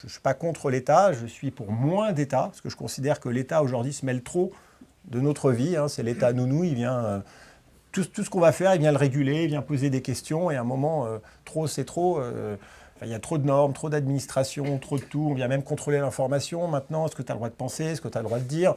Je ne suis pas contre l'État, je suis pour moins d'État, parce que je considère que l'État aujourd'hui se mêle trop de notre vie. C'est l'État nounou, il vient, tout ce qu'on va faire, il vient le réguler, il vient poser des questions, et à un moment, trop c'est trop. Il y a trop de normes, trop d'administration, trop de tout. On vient même contrôler l'information maintenant. Est-ce que tu as le droit de penser? Est-ce que tu as le droit de dire?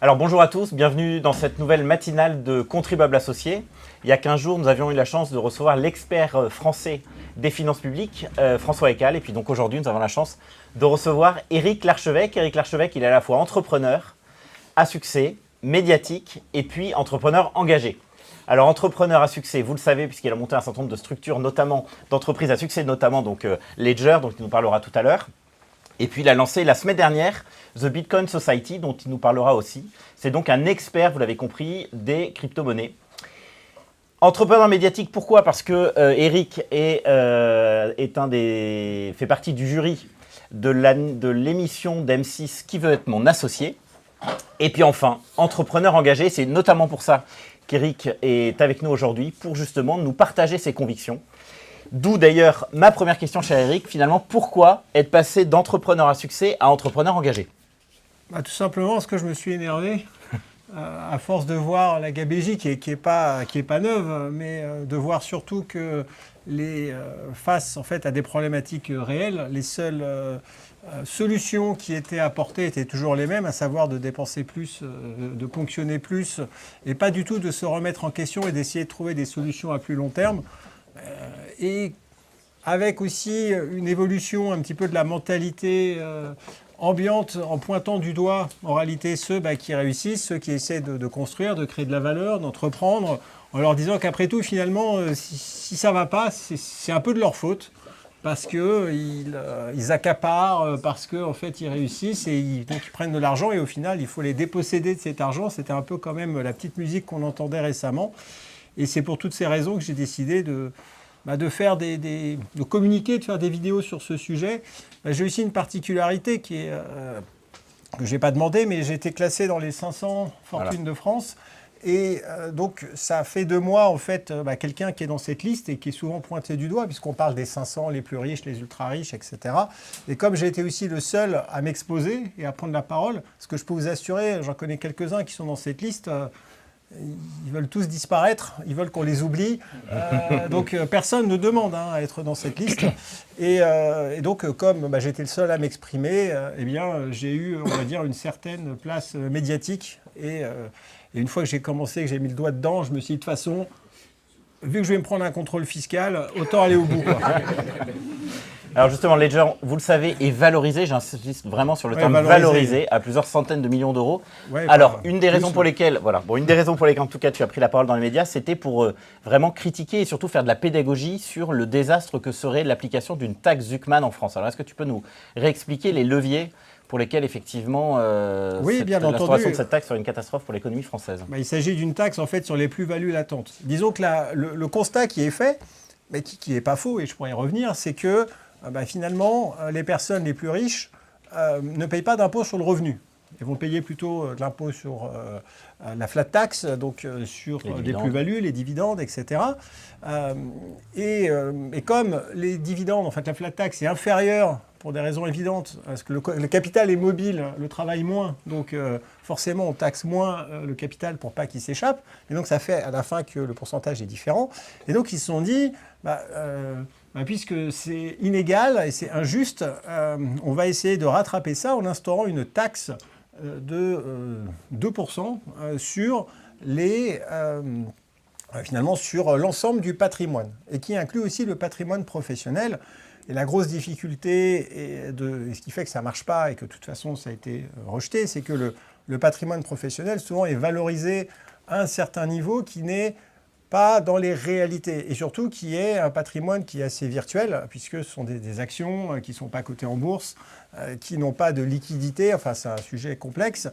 Alors bonjour à tous, bienvenue dans cette nouvelle matinale de Contribuables Associés. Il y a 15 jours, nous avions eu la chance de recevoir l'expert français des finances publiques, François Ecal. Et puis donc aujourd'hui, nous avons la chance de recevoir Éric Larchevêque. Éric Larchevêque, il est à la fois entrepreneur à succès, médiatique et puis entrepreneur engagé. Alors entrepreneur à succès, vous le savez, puisqu'il a monté un certain nombre de structures, notamment d'entreprises à succès, notamment donc Ledger, dont il nous parlera tout à l'heure. Et puis il a lancé la semaine dernière The Bitcoin Society, dont il nous parlera aussi. C'est donc un expert, vous l'avez compris, des crypto-monnaies. Entrepreneur médiatique, pourquoi? Parce que Éric fait partie du jury de l'émission d'M6 Qui veut être mon associé. Et puis enfin, entrepreneur engagé, c'est notamment pour ça qu'Éric est avec nous aujourd'hui, pour justement nous partager ses convictions. D'où d'ailleurs ma première question, cher Éric, finalement, pourquoi être passé d'entrepreneur à succès à entrepreneur engagé? Tout simplement parce que je me suis énervé à force de voir la gabégie qui est pas neuve, mais de voir surtout que face en fait à des problématiques réelles, les seules solutions qui étaient apportées étaient toujours les mêmes, à savoir de dépenser plus, de ponctionner plus, et pas du tout de se remettre en question et d'essayer de trouver des solutions à plus long terme. Et avec aussi une évolution un petit peu de la mentalité ambiante, en pointant du doigt en réalité ceux qui réussissent, ceux qui essaient de construire, de créer de la valeur, d'entreprendre, en leur disant qu'après tout, finalement, si ça ne va pas, c'est un peu de leur faute, parce qu'ils accaparent, parce qu'en fait, ils réussissent, et donc ils prennent de l'argent, et au final, il faut les déposséder de cet argent. C'était un peu quand même la petite musique qu'on entendait récemment. Et c'est pour toutes ces raisons que j'ai décidé de communiquer, de faire des vidéos sur ce sujet. J'ai aussi une particularité que je n'ai pas demandé, mais j'ai été classé dans les 500 fortunes de France. Et donc, ça fait de moi, en fait, quelqu'un qui est dans cette liste et qui est souvent pointé du doigt, puisqu'on parle des 500, les plus riches, les ultra-riches, etc. Et comme j'ai été aussi le seul à m'exposer et à prendre la parole, ce que je peux vous assurer, j'en connais quelques-uns qui sont dans cette liste, ils veulent tous disparaître, ils veulent qu'on les oublie. Donc personne ne demande à être dans cette liste. Et donc comme j'étais le seul à m'exprimer, j'ai eu, on va dire, une certaine place médiatique. Et une fois que j'ai commencé, que j'ai mis le doigt dedans, je me suis dit, de toute façon, vu que je vais me prendre un contrôle fiscal, autant aller au bout, quoi. Alors justement, Ledger, vous le savez, est valorisé, j'insiste vraiment sur le terme valorisé, à plusieurs centaines de millions d'euros. Alors, une des raisons pour lesquelles, en tout cas, tu as pris la parole dans les médias, c'était pour vraiment critiquer et surtout faire de la pédagogie sur le désastre que serait l'application d'une taxe Zuckman en France. Alors, est-ce que tu peux nous réexpliquer les leviers pour lesquels, effectivement, l'instauration de cette taxe serait une catastrophe pour l'économie française? Il s'agit d'une taxe, en fait, sur les plus-values latentes. Disons que le constat qui est fait, mais qui n'est pas faux, et je pourrais y revenir, c'est que finalement, les personnes les plus riches ne payent pas d'impôt sur le revenu. Elles vont payer plutôt de l'impôt sur la flat tax, donc sur des plus-values, les dividendes, etc. Et comme les dividendes, en fait, la flat tax est inférieure pour des raisons évidentes, parce que le capital est mobile, le travail moins, donc forcément on taxe moins le capital pour pas qu'il s'échappe, et donc ça fait à la fin que le pourcentage est différent. Et donc ils se sont dit, puisque c'est inégal et c'est injuste, on va essayer de rattraper ça en instaurant une taxe de 2% sur finalement sur l'ensemble du patrimoine, et qui inclut aussi le patrimoine professionnel. Et la grosse difficulté, et ce qui fait que ça ne marche pas et que de toute façon ça a été rejeté, c'est que le patrimoine professionnel souvent est valorisé à un certain niveau qui n'est pas dans les réalités, et surtout qui est un patrimoine qui est assez virtuel, puisque ce sont des actions qui ne sont pas cotées en bourse, qui n'ont pas de liquidité, enfin c'est un sujet complexe,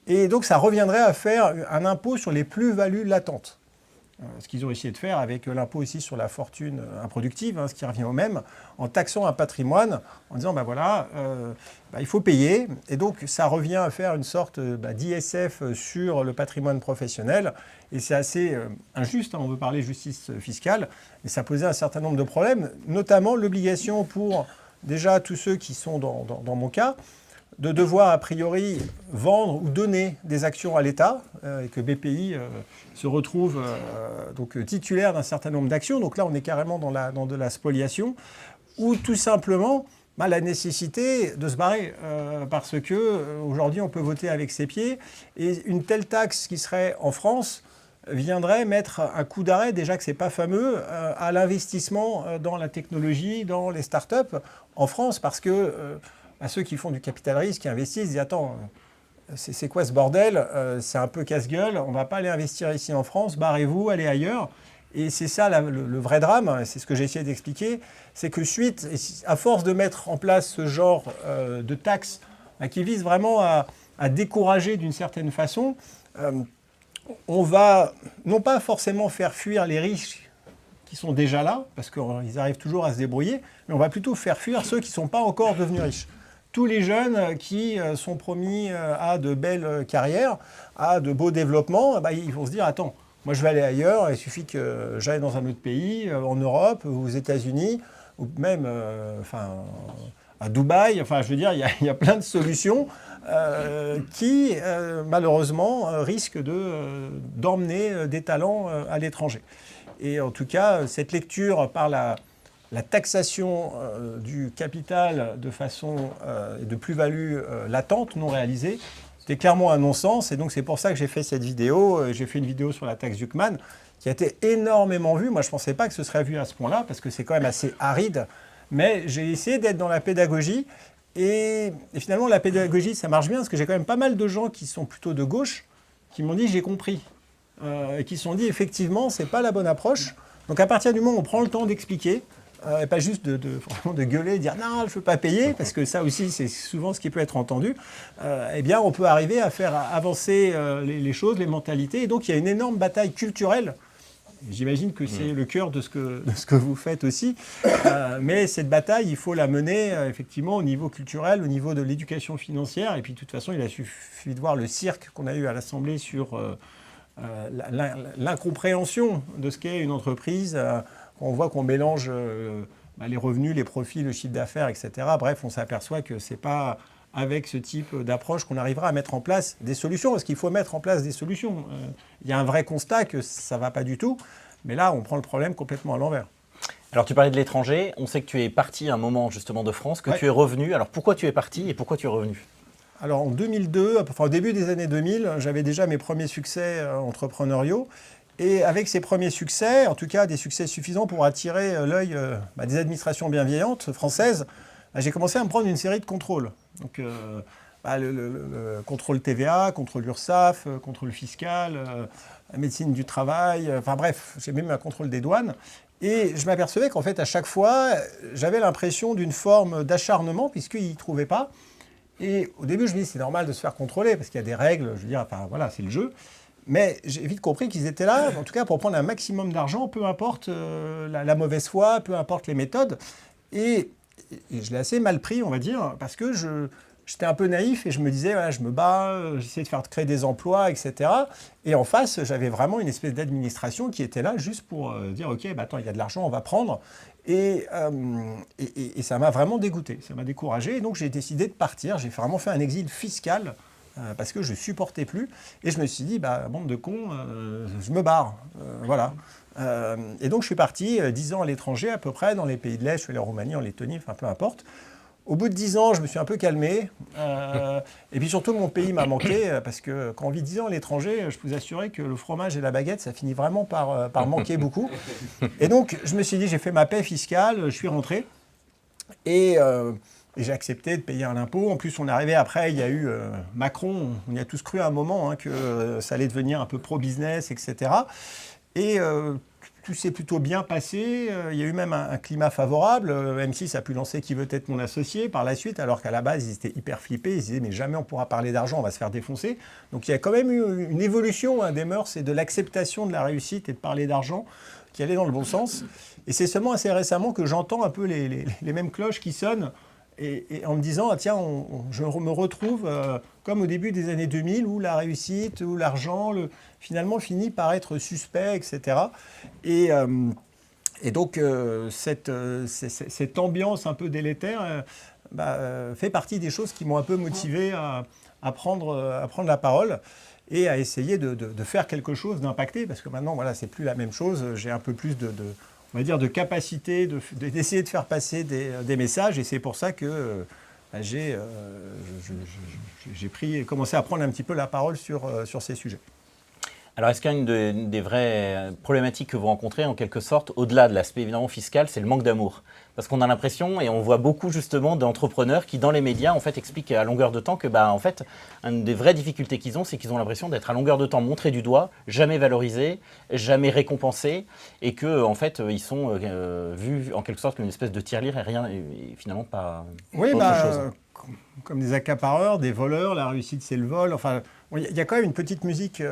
et donc ça reviendrait à faire un impôt sur les plus-values latentes. ce qu'ils ont essayé de faire avec l'impôt aussi sur la fortune improductive, ce qui revient au même, en taxant un patrimoine, en disant il faut payer. Et donc ça revient à faire une sorte d'ISF sur le patrimoine professionnel. Et c'est assez injuste, on veut parler justice fiscale, mais ça posait un certain nombre de problèmes, notamment l'obligation pour déjà tous ceux qui sont dans mon cas, de devoir a priori vendre ou donner des actions à l'État, et que BPI se retrouve donc titulaire d'un certain nombre d'actions. Donc là, on est carrément dans de la spoliation, ou tout simplement la nécessité de se barrer, parce que aujourd'hui, on peut voter avec ses pieds, et une telle taxe qui serait en France viendrait mettre un coup d'arrêt, déjà que ce n'est pas fameux, à l'investissement dans la technologie, dans les startups en France, parce que à ceux qui font du capital risque, qui investissent, disent « Attends, c'est quoi ce bordel ? C'est un peu casse-gueule, on ne va pas aller investir ici en France, barrez-vous, allez ailleurs. » Et c'est ça le vrai drame, c'est ce que j'ai essayé d'expliquer, c'est que à force de mettre en place ce genre de taxes qui visent vraiment à décourager d'une certaine façon, on va non pas forcément faire fuir les riches qui sont déjà là, parce qu'ils arrivent toujours à se débrouiller, mais on va plutôt faire fuir ceux qui ne sont pas encore devenus riches. Tous les jeunes qui sont promis à de belles carrières, à de beaux développements, ils vont se dire « Attends, moi je vais aller ailleurs, il suffit que j'aille dans un autre pays, en Europe, ou aux États-Unis, ou même à Dubaï. » Enfin, je veux dire, il y a plein de solutions qui, malheureusement, risquent d'emmener des talents à l'étranger. Et en tout cas, cette lecture par la taxation du capital de façon de plus-value latente, non réalisée, c'était clairement un non-sens. Et donc, c'est pour ça que j'ai fait cette vidéo. J'ai fait une vidéo sur la taxe Zuckman qui a été énormément vue. Moi, je ne pensais pas que ce serait vu à ce point-là, parce que c'est quand même assez aride. Mais j'ai essayé d'être dans la pédagogie. Et finalement, la pédagogie, ça marche bien, parce que j'ai quand même pas mal de gens qui sont plutôt de gauche, qui m'ont dit « j'ai compris ». Et qui se sont dit effectivement, ce n'est pas la bonne approche. Donc à partir du moment où on prend le temps d'expliquer, et pas juste de gueuler, de dire non, je ne veux pas payer, parce que ça aussi c'est souvent ce qui peut être entendu, eh bien on peut arriver à faire avancer les choses, les mentalités. Et donc il y a une énorme bataille culturelle. J'imagine que c'est le cœur de ce que vous faites aussi. Mais cette bataille, il faut la mener effectivement au niveau culturel, au niveau de l'éducation financière. Et puis de toute façon, il a suffi de voir le cirque qu'on a eu à l'Assemblée sur l'incompréhension de ce qu'est une entreprise. On voit qu'on mélange les revenus, les profits, le chiffre d'affaires, etc. Bref, on s'aperçoit que ce n'est pas avec ce type d'approche qu'on arrivera à mettre en place des solutions, parce qu'il faut mettre en place des solutions. Il y a un vrai constat que ça ne va pas du tout, mais là, on prend le problème complètement à l'envers. Alors, tu parlais de l'étranger. On sait que tu es parti un moment justement de France, que tu es revenu. Alors, pourquoi tu es parti et pourquoi tu es revenu ? Alors, en 2002, au début des années 2000, j'avais déjà mes premiers succès entrepreneuriaux. Et avec ces premiers succès, en tout cas des succès suffisants pour attirer l'œil des administrations bienveillantes françaises, j'ai commencé à me prendre une série de contrôles. Donc, le contrôle TVA, contrôle URSSAF, contrôle fiscal, la médecine du travail, enfin bref, j'ai même un contrôle des douanes. Et je m'apercevais qu'en fait, à chaque fois, j'avais l'impression d'une forme d'acharnement, puisqu'ils n'y trouvaient pas. Et au début, je me dis, c'est normal de se faire contrôler, parce qu'il y a des règles, je veux dire, enfin voilà, c'est le jeu. Mais j'ai vite compris qu'ils étaient là, en tout cas, pour prendre un maximum d'argent, peu importe la mauvaise foi, peu importe les méthodes. Et je l'ai assez mal pris, on va dire, parce que j'étais un peu naïf et je me disais, voilà, je me bats, j'essaie de faire créer des emplois, etc. Et en face, j'avais vraiment une espèce d'administration qui était là juste pour dire, OK, attends, il y a de l'argent, on va prendre. Et ça m'a vraiment dégoûté, ça m'a découragé. Et donc, j'ai décidé de partir. J'ai vraiment fait un exil fiscal parce que je ne supportais plus. Et je me suis dit, bande de cons, je me barre. Voilà. Et donc, je suis parti 10 ans à l'étranger, à peu près, dans les pays de l'Est. Je suis allé en Roumanie, en Lettonie, enfin, peu importe. Au bout de 10 ans, je me suis un peu calmé. Et puis surtout, mon pays m'a manqué, parce que quand on vit 10 ans à l'étranger, je peux vous assurer que le fromage et la baguette, ça finit vraiment par manquer beaucoup. Et donc, je me suis dit, j'ai fait ma paix fiscale, je suis rentré. Et j'ai accepté de payer un impôt. En plus, on est arrivé après, il y a eu Macron. On y a tous cru à un moment que ça allait devenir un peu pro-business, etc. Et tout s'est plutôt bien passé. Il y a eu même un climat favorable. M6 a pu lancer Qui veut être mon associé par la suite, alors qu'à la base, ils étaient hyper flippés. Ils se disaient, mais jamais on pourra parler d'argent, on va se faire défoncer. Donc il y a quand même eu une évolution des mœurs et de l'acceptation de la réussite et de parler d'argent qui allait dans le bon sens. Et c'est seulement assez récemment que j'entends un peu les mêmes cloches qui sonnent et en me disant, ah, tiens, je me retrouve comme au début des années 2000 où la réussite, où l'argent finalement finit par être suspect, etc. Et donc cette ambiance un peu délétère fait partie des choses qui m'ont un peu motivé à prendre la parole et à essayer de faire quelque chose, d'impacter, parce que maintenant, voilà, c'est plus la même chose. J'ai un peu plus on va dire, de capacité d'essayer de faire passer des messages, et c'est pour ça que j'ai commencé à prendre un petit peu la parole sur ces sujets. Alors, est-ce qu'une des vraies problématiques que vous rencontrez, en quelque sorte, au-delà de l'aspect évidemment fiscal, c'est le manque d'amour? Parce qu'on a l'impression, et on voit beaucoup justement d'entrepreneurs qui, dans les médias, en fait, expliquent à longueur de temps que, en fait, une des vraies difficultés qu'ils ont, c'est qu'ils ont l'impression d'être à longueur de temps montrés du doigt, jamais valorisés, jamais récompensés, et que, en fait, ils sont vus en quelque sorte comme une espèce de tirelire et rien, et finalement pas autre chose. Comme des accapareurs, des voleurs, la réussite c'est le vol. Enfin, il y a quand même une petite musique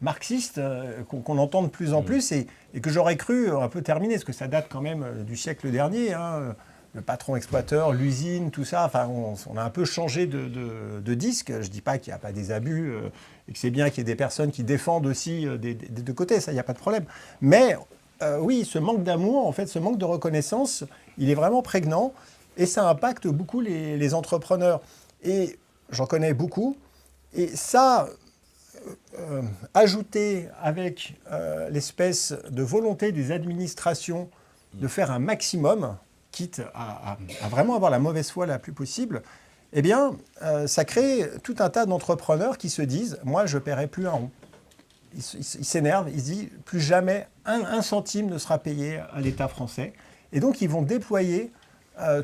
marxiste qu'on entend de plus en plus et que j'aurais cru un peu terminer, parce que ça date quand même du siècle dernier. Le patron exploiteur, l'usine, tout ça. Enfin, on a un peu changé de disque. Je ne dis pas qu'il n'y a pas des abus et que c'est bien qu'il y ait des personnes qui défendent aussi des deux côtés. Ça, il n'y a pas de problème. Mais oui, ce manque d'amour, en fait, ce manque de reconnaissance, il est vraiment prégnant. Et ça impacte beaucoup les entrepreneurs. Et j'en connais beaucoup. Et ça, ajouté avec l'espèce de volonté des administrations de faire un maximum, quitte à vraiment avoir la mauvaise foi la plus possible, eh bien, ça crée tout un tas d'entrepreneurs qui se disent « moi, je ne paierai plus un rond ». Ils s'énervent, ils se disent « plus jamais un centime ne sera payé à l'État français ». Et donc, ils vont déployer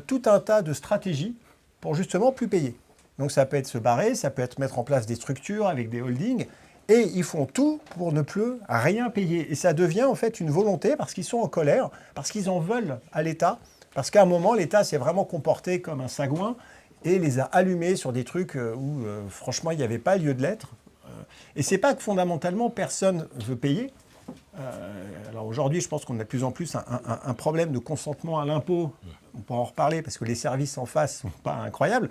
tout un tas de stratégies pour justement plus payer. Donc ça peut être se barrer, ça peut être mettre en place des structures avec des holdings, et ils font tout pour ne plus rien payer. Et ça devient en fait une volonté parce qu'ils sont en colère, parce qu'ils en veulent à l'État, parce qu'à un moment l'État s'est vraiment comporté comme un sagouin et les a allumés sur des trucs où franchement il n'y avait pas lieu de l'être. Et c'est pas que fondamentalement personne veut payer. Alors aujourd'hui, je pense qu'on a de plus en plus un problème de consentement à l'impôt. On peut en reparler parce que les services en face ne sont pas incroyables.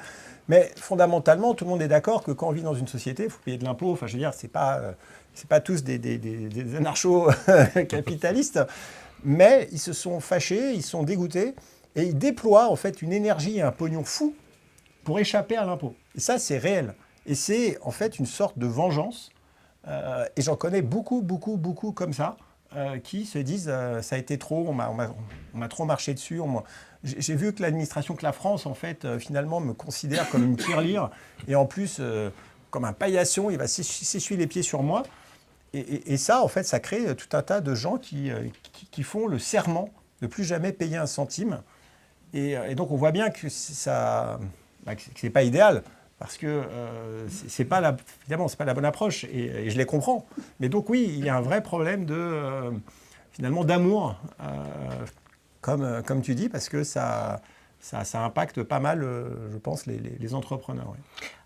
Mais fondamentalement, tout le monde est d'accord que quand on vit dans une société, il faut payer de l'impôt. Enfin, je veux dire, c'est pas tous des anarcho-capitalistes. Mais ils se sont fâchés, ils sont dégoûtés et ils déploient en fait une énergie et un pognon fou pour échapper à l'impôt. Et ça, c'est réel. Et c'est en fait une sorte de vengeance. Et j'en connais beaucoup comme ça, qui se disent ça a été trop, on m'a trop marché dessus. J'ai vu que l'administration, que la France, en fait, finalement, me considère comme une tirelire, et en plus, comme un paillasson, il va s'essuyer les pieds sur moi. Et ça, en fait, ça crée tout un tas de gens qui font le serment de plus jamais payer un centime. Et donc, on voit bien que ça, que c'est pas idéal. Parce que évidemment, c'est pas la bonne approche, et je les comprends. Mais donc oui, il y a un vrai problème finalement d'amour, comme tu dis, parce que ça impacte pas mal, je pense, les entrepreneurs. Oui.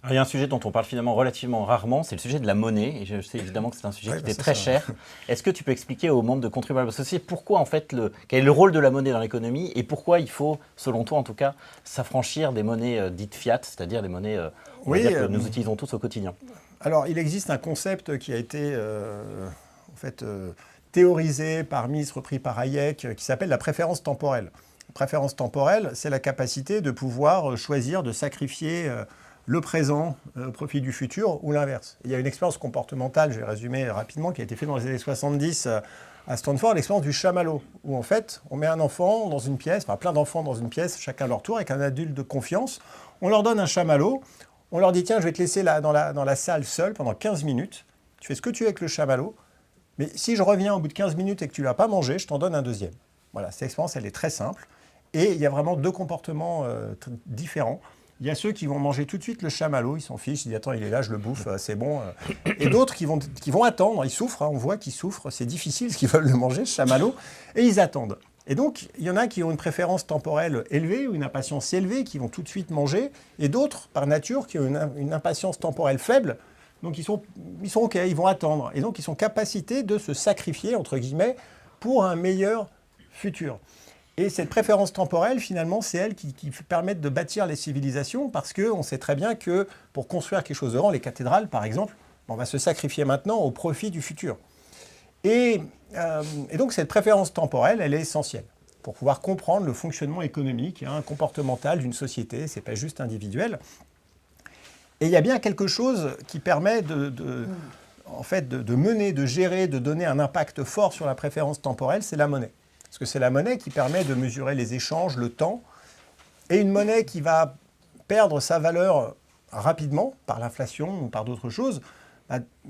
Alors, il y a un sujet dont on parle finalement relativement rarement, c'est le sujet de la monnaie. Et je sais évidemment que c'est un sujet qui est très cher. Est-ce que tu peux expliquer aux membres de Contribuables Associés pourquoi, en fait, quel est le rôle de la monnaie dans l'économie et pourquoi il faut, selon toi en tout cas, s'affranchir des monnaies dites fiat, c'est-à-dire des monnaies que nous utilisons tous au quotidien? Alors, il existe un concept qui a été théorisé par Mises, repris par Hayek, qui s'appelle la préférence temporelle. La préférence temporelle, c'est la capacité de pouvoir choisir de sacrifier le présent au profit du futur ou l'inverse. Il y a une expérience comportementale, je vais résumer rapidement, qui a été faite dans les années 70 à Stanford, l'expérience du chamallow, où en fait, on met un enfant dans une pièce, enfin plein d'enfants dans une pièce, chacun à leur tour, avec un adulte de confiance. On leur donne un chamallow, on leur dit, tiens, je vais te laisser dans la salle seule pendant 15 minutes, tu fais ce que tu veux avec le chamallow, mais si je reviens au bout de 15 minutes et que tu ne l'as pas mangé, je t'en donne un deuxième. Voilà, cette expérience, elle est très simple. Et il y a vraiment deux comportements différents. Il y a ceux qui vont manger tout de suite le chamallow, ils s'en fichent, ils disent attends, il est là, je le bouffe, c'est bon. Et d'autres qui vont attendre, ils souffrent, on voit qu'ils souffrent, c'est difficile parce qu'ils veulent le manger, ce chamallow, et ils attendent. Et donc, il y en a qui ont une préférence temporelle élevée ou une impatience élevée, qui vont tout de suite manger, et d'autres, par nature, qui ont une impatience temporelle faible, donc ils sont OK, ils vont attendre. Et donc, ils sont capacités de se sacrifier, entre guillemets, pour un meilleur futur. Et cette préférence temporelle, finalement, c'est elle qui permettent de bâtir les civilisations, parce qu'on sait très bien que pour construire quelque chose de grand, les cathédrales, par exemple, on va se sacrifier maintenant au profit du futur. Et donc, cette préférence temporelle, elle est essentielle pour pouvoir comprendre le fonctionnement économique, comportemental d'une société, ce n'est pas juste individuel. Et il y a bien quelque chose qui permet en fait, de mener, de gérer, de donner un impact fort sur la préférence temporelle, c'est la monnaie. Parce que c'est la monnaie qui permet de mesurer les échanges, le temps, et une monnaie qui va perdre sa valeur rapidement par l'inflation ou par d'autres choses,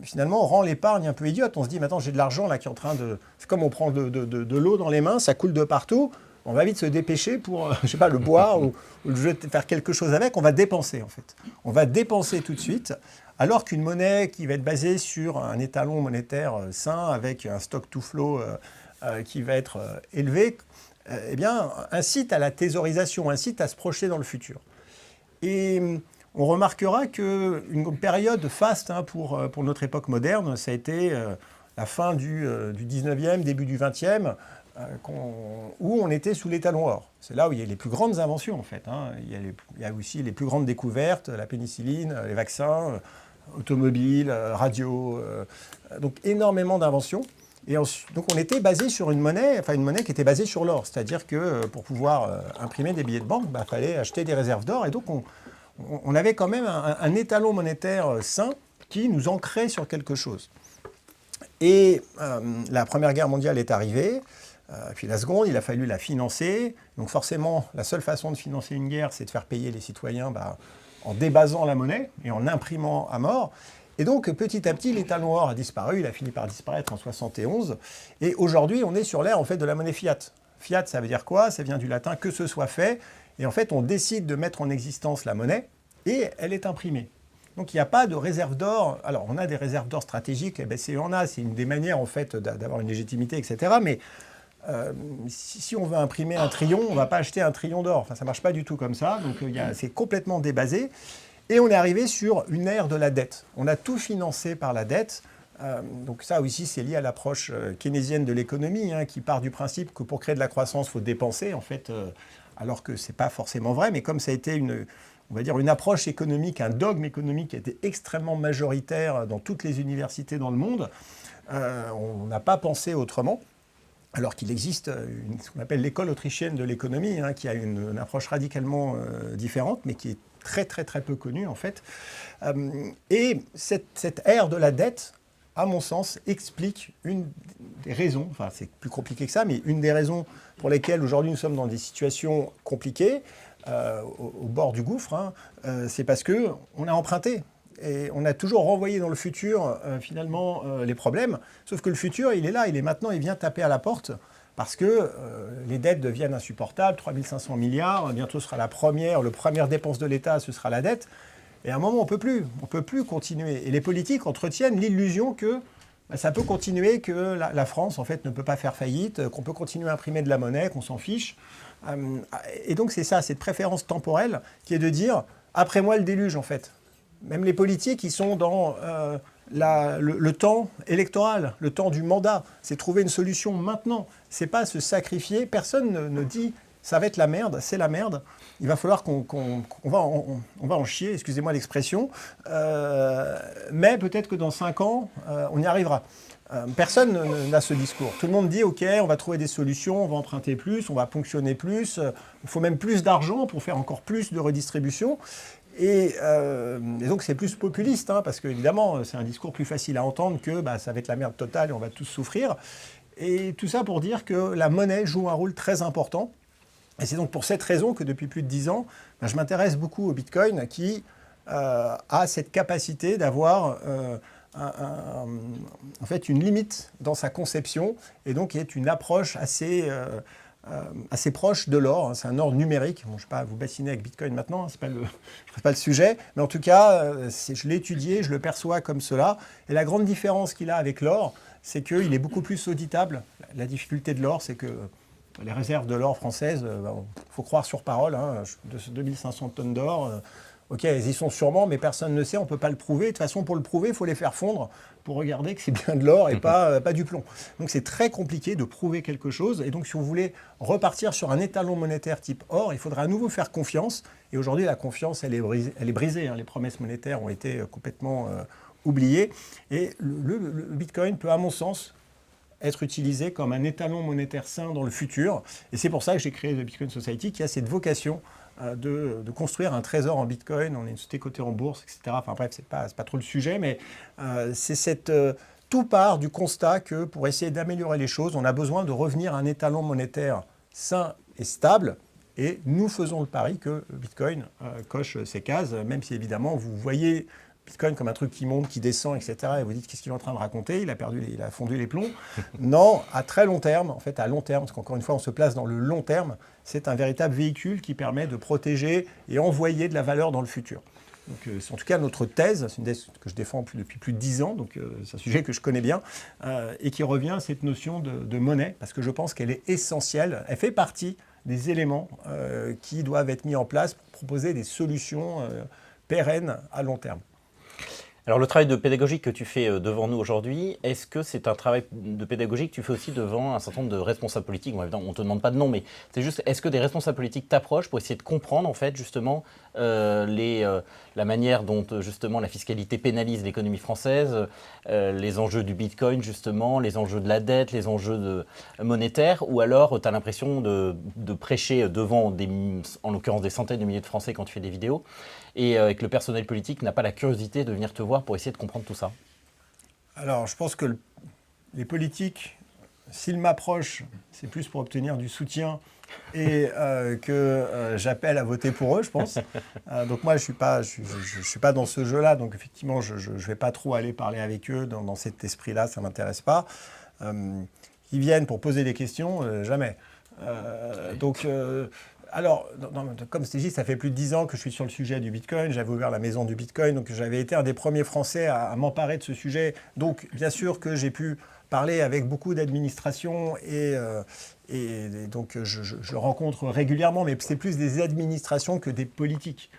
finalement rend l'épargne un peu idiote. On se dit, maintenant j'ai de l'argent là qui est en train de... C'est comme on prend de l'eau dans les mains, ça coule de partout, on va vite se dépêcher pour, je sais pas, le boire ou faire quelque chose avec, on va dépenser en fait. On va dépenser tout de suite, alors qu'une monnaie qui va être basée sur un étalon monétaire sain, avec un stock to flow qui va être élevé, eh bien, incite à la thésaurisation, incite à se projeter dans le futur. Et on remarquera qu'une période faste pour notre époque moderne, ça a été la fin du 19e, début du 20e, où on était sous l'étalon or. C'est là où il y a les plus grandes inventions, en fait. Il y a aussi les plus grandes découvertes, la pénicilline, les vaccins, automobiles, radio, donc énormément d'inventions. Et donc on était basé sur une monnaie qui était basée sur l'or. C'est-à-dire que pour pouvoir imprimer des billets de banque, il fallait acheter des réserves d'or. Et donc on avait quand même un étalon monétaire sain qui nous ancrait sur quelque chose. Et la Première Guerre mondiale est arrivée, puis la Seconde, il a fallu la financer. Donc forcément, la seule façon de financer une guerre, c'est de faire payer les citoyens en débasant la monnaie et en imprimant à mort. Et donc, petit à petit, l'étalon or a disparu, il a fini par disparaître en 1971. Et aujourd'hui, on est sur l'ère en fait, de la monnaie fiat. Fiat, ça veut dire quoi? Ça vient du latin « que ce soit fait ». Et en fait, on décide de mettre en existence la monnaie et elle est imprimée. Donc, il n'y a pas de réserve d'or. Alors, on a des réserves d'or stratégiques, la BCE en a, c'est une des manières en fait, d'avoir une légitimité, etc. Mais si on veut imprimer un trillion, on ne va pas acheter un trillion d'or. Enfin, ça ne marche pas du tout comme ça. Donc, c'est complètement débasé. Et on est arrivé sur une ère de la dette. On a tout financé par la dette. Donc ça aussi, c'est lié à l'approche keynésienne de l'économie, qui part du principe que pour créer de la croissance, il faut dépenser, en fait, alors que ce n'est pas forcément vrai. Mais comme ça a été une approche économique, un dogme économique qui a été extrêmement majoritaire dans toutes les universités dans le monde, on n'a pas pensé autrement. Alors qu'il existe ce qu'on appelle l'école autrichienne de l'économie, qui a une approche radicalement différente, mais qui est très très très peu connue en fait. Et cette ère de la dette, à mon sens, explique une des raisons, enfin c'est plus compliqué que ça, mais une des raisons pour lesquelles aujourd'hui nous sommes dans des situations compliquées, au bord du gouffre, c'est parce qu'on a emprunté. Et on a toujours renvoyé dans le futur, finalement, les problèmes. Sauf que le futur, il est là, il est maintenant, il vient taper à la porte parce que les dettes deviennent insupportables. 3 500 milliards, bientôt sera la première dépense de l'État, ce sera la dette. Et à un moment, on ne peut plus continuer. Et les politiques entretiennent l'illusion que ça peut continuer, que la France, en fait, ne peut pas faire faillite, qu'on peut continuer à imprimer de la monnaie, qu'on s'en fiche. Et donc, c'est ça, cette préférence temporelle qui est de dire « après moi, le déluge », en fait. Même les politiques, ils sont dans le temps électoral, le temps du mandat. C'est trouver une solution maintenant. C'est pas se sacrifier. Personne ne dit ça va être la merde, c'est la merde. Il va falloir on va en chier, excusez-moi l'expression. Mais peut-être que dans 5 ans, on y arrivera. Personne n'a ce discours. Tout le monde dit ok, on va trouver des solutions, on va emprunter plus, on va ponctionner plus. Il faut même plus d'argent pour faire encore plus de redistribution. Et donc c'est plus populiste, parce qu'évidemment c'est un discours plus facile à entendre que ça va être la merde totale et on va tous souffrir. Et tout ça pour dire que la monnaie joue un rôle très important. Et c'est donc pour cette raison que depuis plus de 10 ans, je m'intéresse beaucoup au Bitcoin qui a cette capacité d'avoir en fait une limite dans sa conception et donc qui est une approche assez assez proche de l'or. C'est un or numérique. Bon, je ne vais pas vous bassiner avec Bitcoin maintenant, ce n'est pas le sujet. Mais en tout cas, je l'ai étudié, je le perçois comme cela. Et la grande différence qu'il a avec l'or, c'est qu'il est beaucoup plus auditable. La difficulté de l'or, c'est que les réserves de l'or françaises, il faut croire sur parole, de 2500 tonnes d'or. Ok, elles y sont sûrement, mais personne ne sait, on ne peut pas le prouver. De toute façon, pour le prouver, il faut les faire fondre pour regarder que c'est bien de l'or et pas du plomb. Donc c'est très compliqué de prouver quelque chose. Et donc si on voulait repartir sur un étalon monétaire type or, il faudrait à nouveau faire confiance. Et aujourd'hui, la confiance, elle est brisée. Les promesses monétaires ont été complètement oubliées. Et le Bitcoin peut, à mon sens, être utilisé comme un étalon monétaire sain dans le futur. Et c'est pour ça que j'ai créé le Bitcoin Society, qui a cette vocation de construire un trésor en Bitcoin. On est une société cotée en bourse, etc. Enfin bref, c'est pas trop le sujet, mais tout part du constat que pour essayer d'améliorer les choses, on a besoin de revenir à un étalon monétaire sain et stable. Et nous faisons le pari que Bitcoin coche ces cases, même si évidemment vous voyez Bitcoin comme un truc qui monte, qui descend, etc. Et vous dites qu'est-ce qu'il est en train de raconter, il a fondu les plombs. Non, à très long terme, en fait à long terme, parce qu'encore une fois on se place dans le long terme, c'est un véritable véhicule qui permet de protéger et envoyer de la valeur dans le futur. Donc, c'est en tout cas notre thèse, c'est une thèse que je défends depuis plus de 10 ans, donc c'est un sujet que je connais bien, et qui revient à cette notion de monnaie, parce que je pense qu'elle est essentielle, elle fait partie des éléments qui doivent être mis en place pour proposer des solutions pérennes à long terme. Alors le travail de pédagogie que tu fais devant nous aujourd'hui, est-ce que c'est un travail de pédagogie que tu fais aussi devant un certain nombre de responsables politiques? Bon, évidemment, on ne te demande pas de nom, mais c'est juste, est-ce que des responsables politiques t'approchent pour essayer de comprendre en fait justement la manière dont justement la fiscalité pénalise l'économie française, les enjeux du Bitcoin justement, les enjeux de la dette, les enjeux monétaires, ou alors tu as l'impression de prêcher devant en l'occurrence des centaines de milliers de Français quand tu fais des vidéos, et que le personnel politique n'a pas la curiosité de venir te voir pour essayer de comprendre tout ça? Alors, je pense que les politiques, s'ils m'approchent, c'est plus pour obtenir du soutien et que j'appelle à voter pour eux, je pense. Donc moi, je suis pas dans ce jeu-là, donc effectivement, je ne vais pas trop aller parler avec eux dans cet esprit-là, ça ne m'intéresse pas. Ils viennent pour poser des questions, jamais. Alors, comme je t'ai dit, ça fait plus de 10 ans que je suis sur le sujet du Bitcoin. J'avais ouvert la maison du Bitcoin, donc j'avais été un des premiers Français à m'emparer de ce sujet. Donc, bien sûr que j'ai pu parler avec beaucoup d'administrations et donc je rencontre régulièrement, mais c'est plus des administrations que des politiques.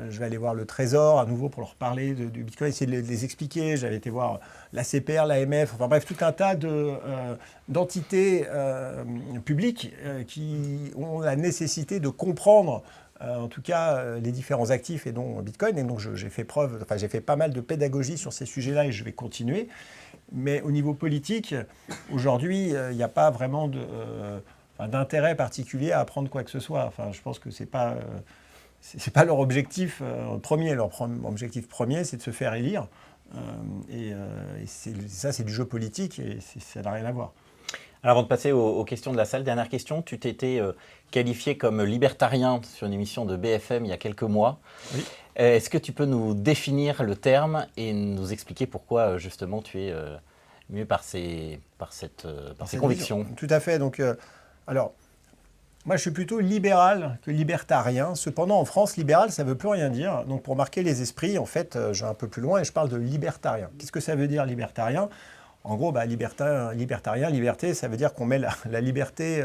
Je vais aller voir le Trésor à nouveau pour leur parler du Bitcoin, essayer de les expliquer. J'avais été voir l'ACPR, l'AMF, enfin bref, tout un tas d'entités publiques qui ont la nécessité de comprendre en tout cas les différents actifs et dont Bitcoin. Et donc j'ai fait pas mal de pédagogie sur ces sujets-là et je vais continuer. Mais au niveau politique, aujourd'hui, il n'y a pas vraiment d'intérêt particulier à apprendre quoi que ce soit. Enfin, je pense que c'est pas leur objectif premier. Leur objectif premier, c'est de se faire élire. Ça, c'est du jeu politique et ça n'a rien à voir. Alors, avant de passer aux questions de la salle, dernière question. Tu t'étais qualifié comme libertarien sur une émission de BFM il y a quelques mois. Oui. Est-ce que tu peux nous définir le terme et nous expliquer pourquoi, justement, tu es mué par ces convictions? Vision. Tout à fait. Donc, moi, je suis plutôt libéral que libertarien. Cependant, en France, libéral, ça ne veut plus rien dire. Donc, pour marquer les esprits, en fait, je vais un peu plus loin et je parle de libertarien. Qu'est-ce que ça veut dire, libertarien? En gros, libertarien, liberté, ça veut dire qu'on met la liberté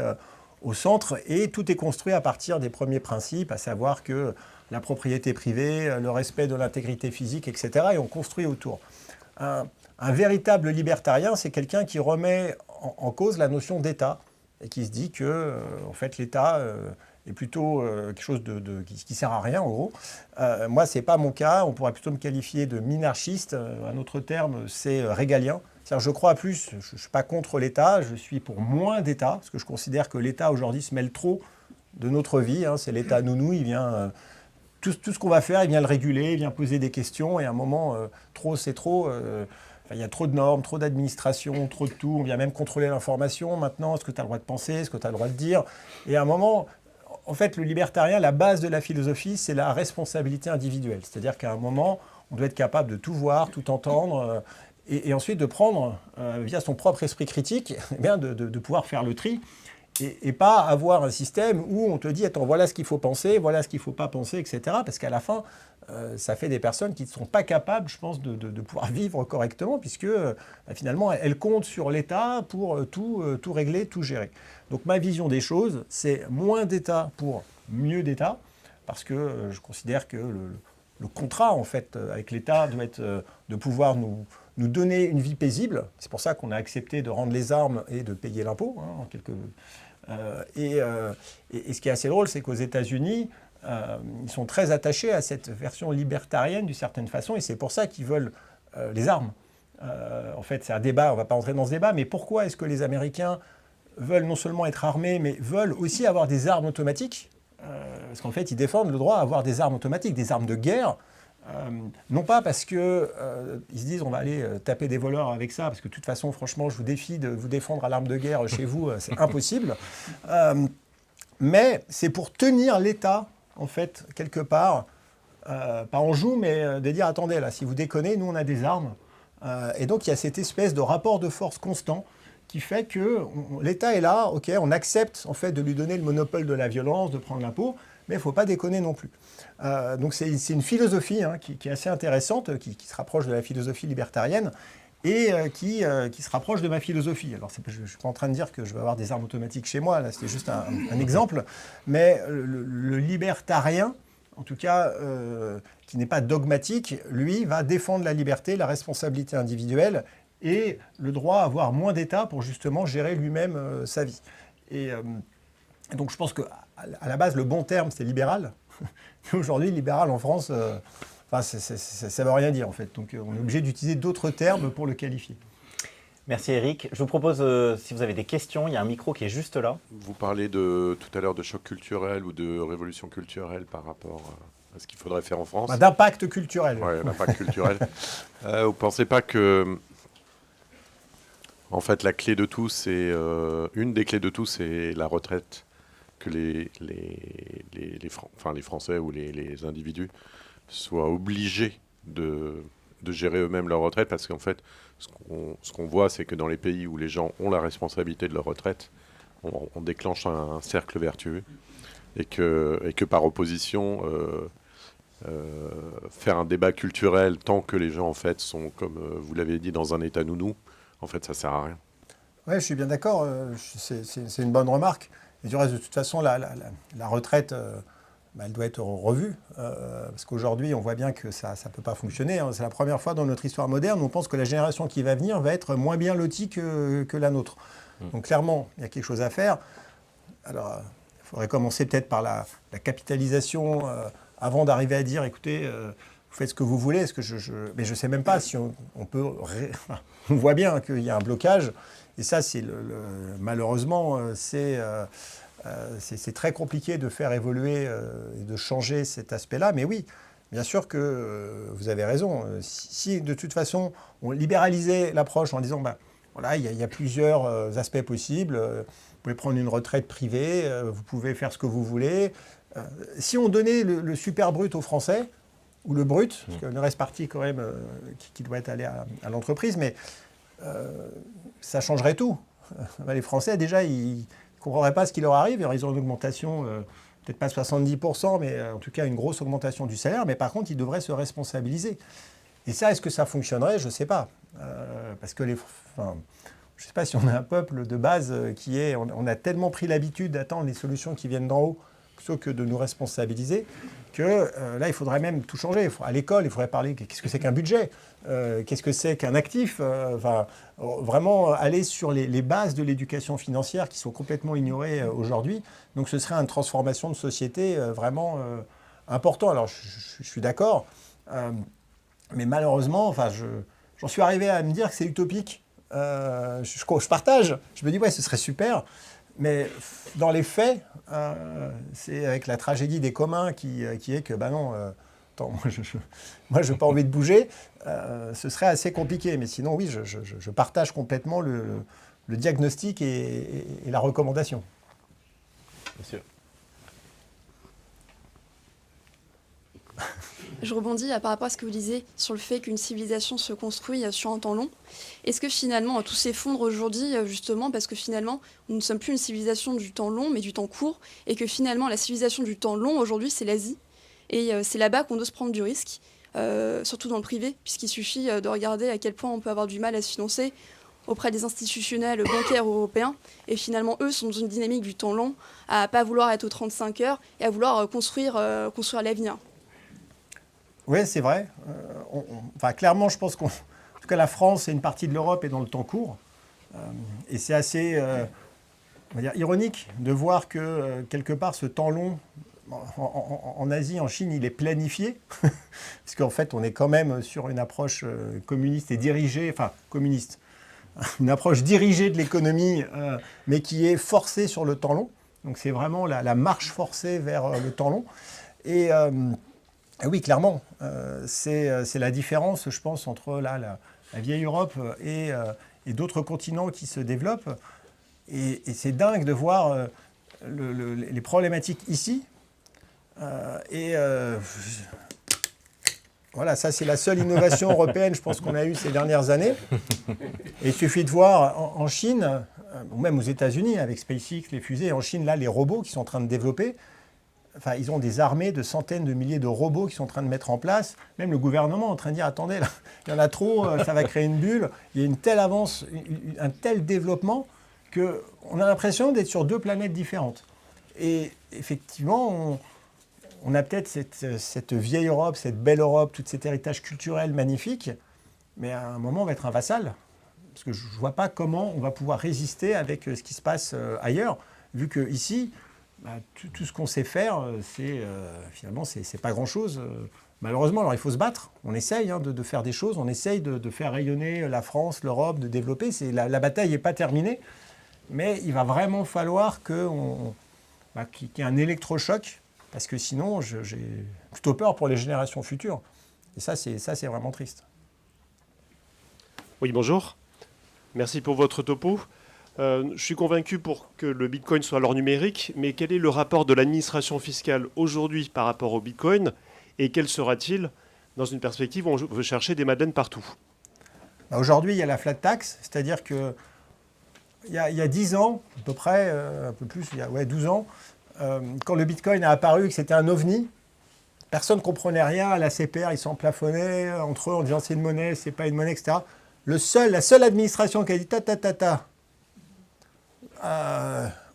au centre et tout est construit à partir des premiers principes, à savoir que la propriété privée, le respect de l'intégrité physique, etc. Et on construit autour. Un véritable libertarien, c'est quelqu'un qui remet en cause la notion d'État et qui se dit que, en fait, l'État est plutôt quelque chose qui ne sert à rien, en gros. Moi, ce n'est pas mon cas. On pourrait plutôt me qualifier de minarchiste. Un autre terme, c'est régalien. C'est-à-dire, je crois plus, je ne suis pas contre l'État, je suis pour moins d'État, parce que je considère que l'État, aujourd'hui, se mêle trop de notre vie. C'est l'État nounou, il vient... Tout ce qu'on va faire, il vient le réguler, il vient poser des questions, et à un moment, trop, c'est trop... il y a trop de normes, trop d'administration, trop de tout. On vient même contrôler l'information maintenant. Est-ce que tu as le droit de penser? Est-ce que tu as le droit de dire? Et à un moment, en fait, le libertarien, la base de la philosophie, c'est la responsabilité individuelle. C'est-à-dire qu'à un moment, on doit être capable de tout voir, tout entendre, et ensuite de prendre, via son propre esprit critique, de pouvoir faire le tri et pas avoir un système où on te dit, attends, voilà ce qu'il faut penser, voilà ce qu'il ne faut pas penser, etc. Parce qu'à la fin, ça fait des personnes qui ne sont pas capables, je pense, de pouvoir vivre correctement, puisque finalement, elles comptent sur l'État pour tout régler, tout gérer. Donc ma vision des choses, c'est moins d'État pour mieux d'État, parce que je considère que le contrat, en fait, avec l'État doit être de pouvoir nous donner une vie paisible. C'est pour ça qu'on a accepté de rendre les armes et de payer l'impôt, hein, et ce qui est assez drôle, c'est qu'aux États-Unis, ils sont très attachés à cette version libertarienne d'une certaine façon, et c'est pour ça qu'ils veulent les armes. En fait, c'est un débat, on ne va pas entrer dans ce débat, mais pourquoi est-ce que les Américains veulent non seulement être armés, mais veulent aussi avoir des armes automatiques? Parce qu'en fait, ils défendent le droit à avoir des armes automatiques, des armes de guerre, non pas parce qu'ils se disent on va aller taper des voleurs avec ça, parce que de toute façon, franchement, je vous défie de vous défendre à l'arme de guerre chez vous, c'est impossible. Mais c'est pour tenir l'État, en fait, quelque part, pas en joue, mais de dire attendez, là, si vous déconnez, nous, on a des armes. Et donc, il y a cette espèce de rapport de force constant qui fait que l'État est là, ok, on accepte en fait de lui donner le monopole de la violence, de prendre l'impôt, mais il ne faut pas déconner non plus. Donc c'est une philosophie qui est assez intéressante, qui se rapproche de la philosophie libertarienne et qui se rapproche de ma philosophie. Alors je ne suis pas en train de dire que je vais avoir des armes automatiques chez moi, là c'était juste un exemple, mais le libertarien, en tout cas qui n'est pas dogmatique, lui va défendre la liberté, la responsabilité individuelle et le droit à avoir moins d'État pour justement gérer lui-même sa vie. Et donc je pense qu'à la base, le bon terme, c'est libéral. Mais aujourd'hui, libéral en France, ça ne veut rien dire en fait. Donc on est obligé d'utiliser d'autres termes pour le qualifier. Merci Eric. Je vous propose, si vous avez des questions, il y a un micro qui est juste là. Vous parlez tout à l'heure de choc culturel ou de révolution culturelle par rapport à ce qu'il faudrait faire en France. D'impact culturel. Oui, l'impact culturel. Vous ne pensez pas que... En fait, la clé de tout, c'est une des clés de tout, c'est la retraite que les Français ou les individus soient obligés de gérer eux-mêmes leur retraite, parce qu'en fait, ce qu'on voit, c'est que dans les pays où les gens ont la responsabilité de leur retraite, on déclenche un cercle vertueux, et que par opposition, faire un débat culturel tant que les gens en fait sont, comme vous l'avez dit, dans un état nounou, en fait, ça sert à rien. Oui, je suis bien d'accord. C'est une bonne remarque. Et du reste, de toute façon, la retraite, elle doit être revue. Parce qu'aujourd'hui, on voit bien que ça ne peut pas fonctionner. Hein. C'est la première fois dans notre histoire moderne où on pense que la génération qui va venir va être moins bien lotie que la nôtre. Donc clairement, il y a quelque chose à faire. Alors, il faudrait commencer peut-être par la capitalisation avant d'arriver à dire, écoutez... vous faites ce que vous voulez, mais je ne sais même pas si on peut... On voit bien qu'il y a un blocage, et ça, malheureusement, c'est très compliqué de faire évoluer et de changer cet aspect-là. Mais oui, bien sûr que vous avez raison. Si de toute façon, on libéralisait l'approche en disant, voilà, il y a plusieurs aspects possibles, vous pouvez prendre une retraite privée, vous pouvez faire ce que vous voulez. Si on donnait le super brut aux Français, ou le brut, parce qu'il reste partie quand même qui doit être allé à l'entreprise, mais ça changerait tout. Les Français, déjà, ils ne comprendraient pas ce qui leur arrive. Alors, ils ont une augmentation, peut-être pas 70%, mais en tout cas une grosse augmentation du salaire, mais par contre, ils devraient se responsabiliser. Et ça, est-ce que ça fonctionnerait? Je ne sais pas. Parce que je ne sais pas si on a un peuple de base on a tellement pris l'habitude d'attendre les solutions qui viennent d'en haut, plutôt que de nous responsabiliser, que là, il faudrait même tout changer. À l'école, il faudrait parler qu'est-ce que c'est qu'un budget, qu'est-ce que c'est qu'un actif, vraiment aller sur les bases de l'éducation financière qui sont complètement ignorées aujourd'hui. Donc ce serait une transformation de société vraiment importante. Alors je suis d'accord, mais malheureusement, j'en suis arrivé à me dire que c'est utopique. Je partage, je me dis ouais, ce serait super. Mais dans les faits, c'est avec la tragédie des communs qui est que, non, attends, moi je n'ai pas envie de bouger, ce serait assez compliqué. Mais sinon, oui, je partage complètement le diagnostic et la recommandation. Monsieur. Je rebondis par rapport à ce que vous disiez sur le fait qu'une civilisation se construit sur un temps long. Est-ce que finalement tout s'effondre aujourd'hui justement parce que finalement nous ne sommes plus une civilisation du temps long mais du temps court et que finalement la civilisation du temps long aujourd'hui c'est l'Asie et c'est là-bas qu'on doit se prendre du risque, surtout dans le privé puisqu'il suffit de regarder à quel point on peut avoir du mal à se financer auprès des institutionnels bancaires européens et finalement eux sont dans une dynamique du temps long à pas vouloir être aux 35 heures et à vouloir construire l'avenir. Oui, c'est vrai. Enfin, clairement, je pense qu'en tout cas, la France et une partie de l'Europe est dans le temps court. Et c'est assez on va dire, ironique de voir que, quelque part, ce temps long, en Asie, en Chine, il est planifié. Parce qu'en fait, on est quand même sur une approche communiste et dirigée, enfin, communiste, une approche dirigée de l'économie, mais qui est forcée sur le temps long. Donc, c'est vraiment la marche forcée vers le temps long. Et oui, clairement, c'est la différence, je pense, entre la vieille Europe et d'autres continents qui se développent. Et c'est dingue de voir les problématiques ici. Voilà, ça c'est la seule innovation européenne, je pense, qu'on a eue ces dernières années. Et il suffit de voir en Chine, ou même aux États-Unis, avec SpaceX, les fusées, en Chine, là, les robots qui sont en train de développer. Enfin, ils ont des armées de centaines de milliers de robots qui sont en train de mettre en place. Même le gouvernement est en train de dire, attendez, là, il y en a trop, ça va créer une bulle. Il y a une telle avance, un tel développement qu'on a l'impression d'être sur deux planètes différentes. Et effectivement, on a peut-être cette vieille Europe, cette belle Europe, tout cet héritage culturel magnifique, mais à un moment, on va être un vassal. Parce que je ne vois pas comment on va pouvoir résister avec ce qui se passe ailleurs, vu qu'ici, tout ce qu'on sait faire, finalement, c'est pas grand-chose. Malheureusement, alors il faut se battre. On essaye de faire des choses, on essaye de faire rayonner la France, l'Europe, de développer. La bataille n'est pas terminée, mais il va vraiment falloir qu'il y ait un électrochoc, parce que sinon, j'ai plutôt peur pour les générations futures. Et ça, c'est vraiment triste. Oui, bonjour. Merci pour votre topo. Je suis convaincu pour que le Bitcoin soit l'or numérique, mais quel est le rapport de l'administration fiscale aujourd'hui par rapport au Bitcoin et quel sera-t-il dans une perspective où on veut chercher des madeleines partout? Aujourd'hui, il y a la flat tax, c'est-à-dire qu'il y a 10 ans, à peu près, un peu plus, il y a 12 ans, quand le Bitcoin a apparu et que c'était un ovni, personne ne comprenait rien, la CPR, ils s'en plafonnaient entre eux en disant c'est une monnaie, c'est pas une monnaie, etc. La seule administration qui a dit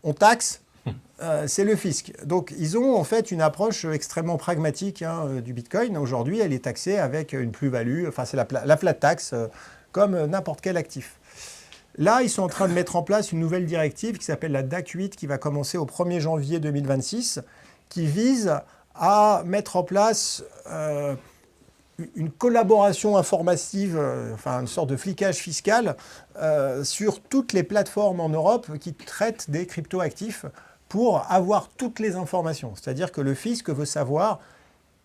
on taxe, c'est le fisc. Donc ils ont en fait une approche extrêmement pragmatique du Bitcoin. Aujourd'hui, elle est taxée avec une plus-value, enfin c'est la flat tax, comme n'importe quel actif. Là, ils sont en train de mettre en place une nouvelle directive qui s'appelle la DAC 8, qui va commencer au 1er janvier 2026, qui vise à mettre en place une collaboration informative, enfin une sorte de flicage fiscal sur toutes les plateformes en Europe qui traitent des cryptoactifs pour avoir toutes les informations. C'est-à-dire que le fisc veut savoir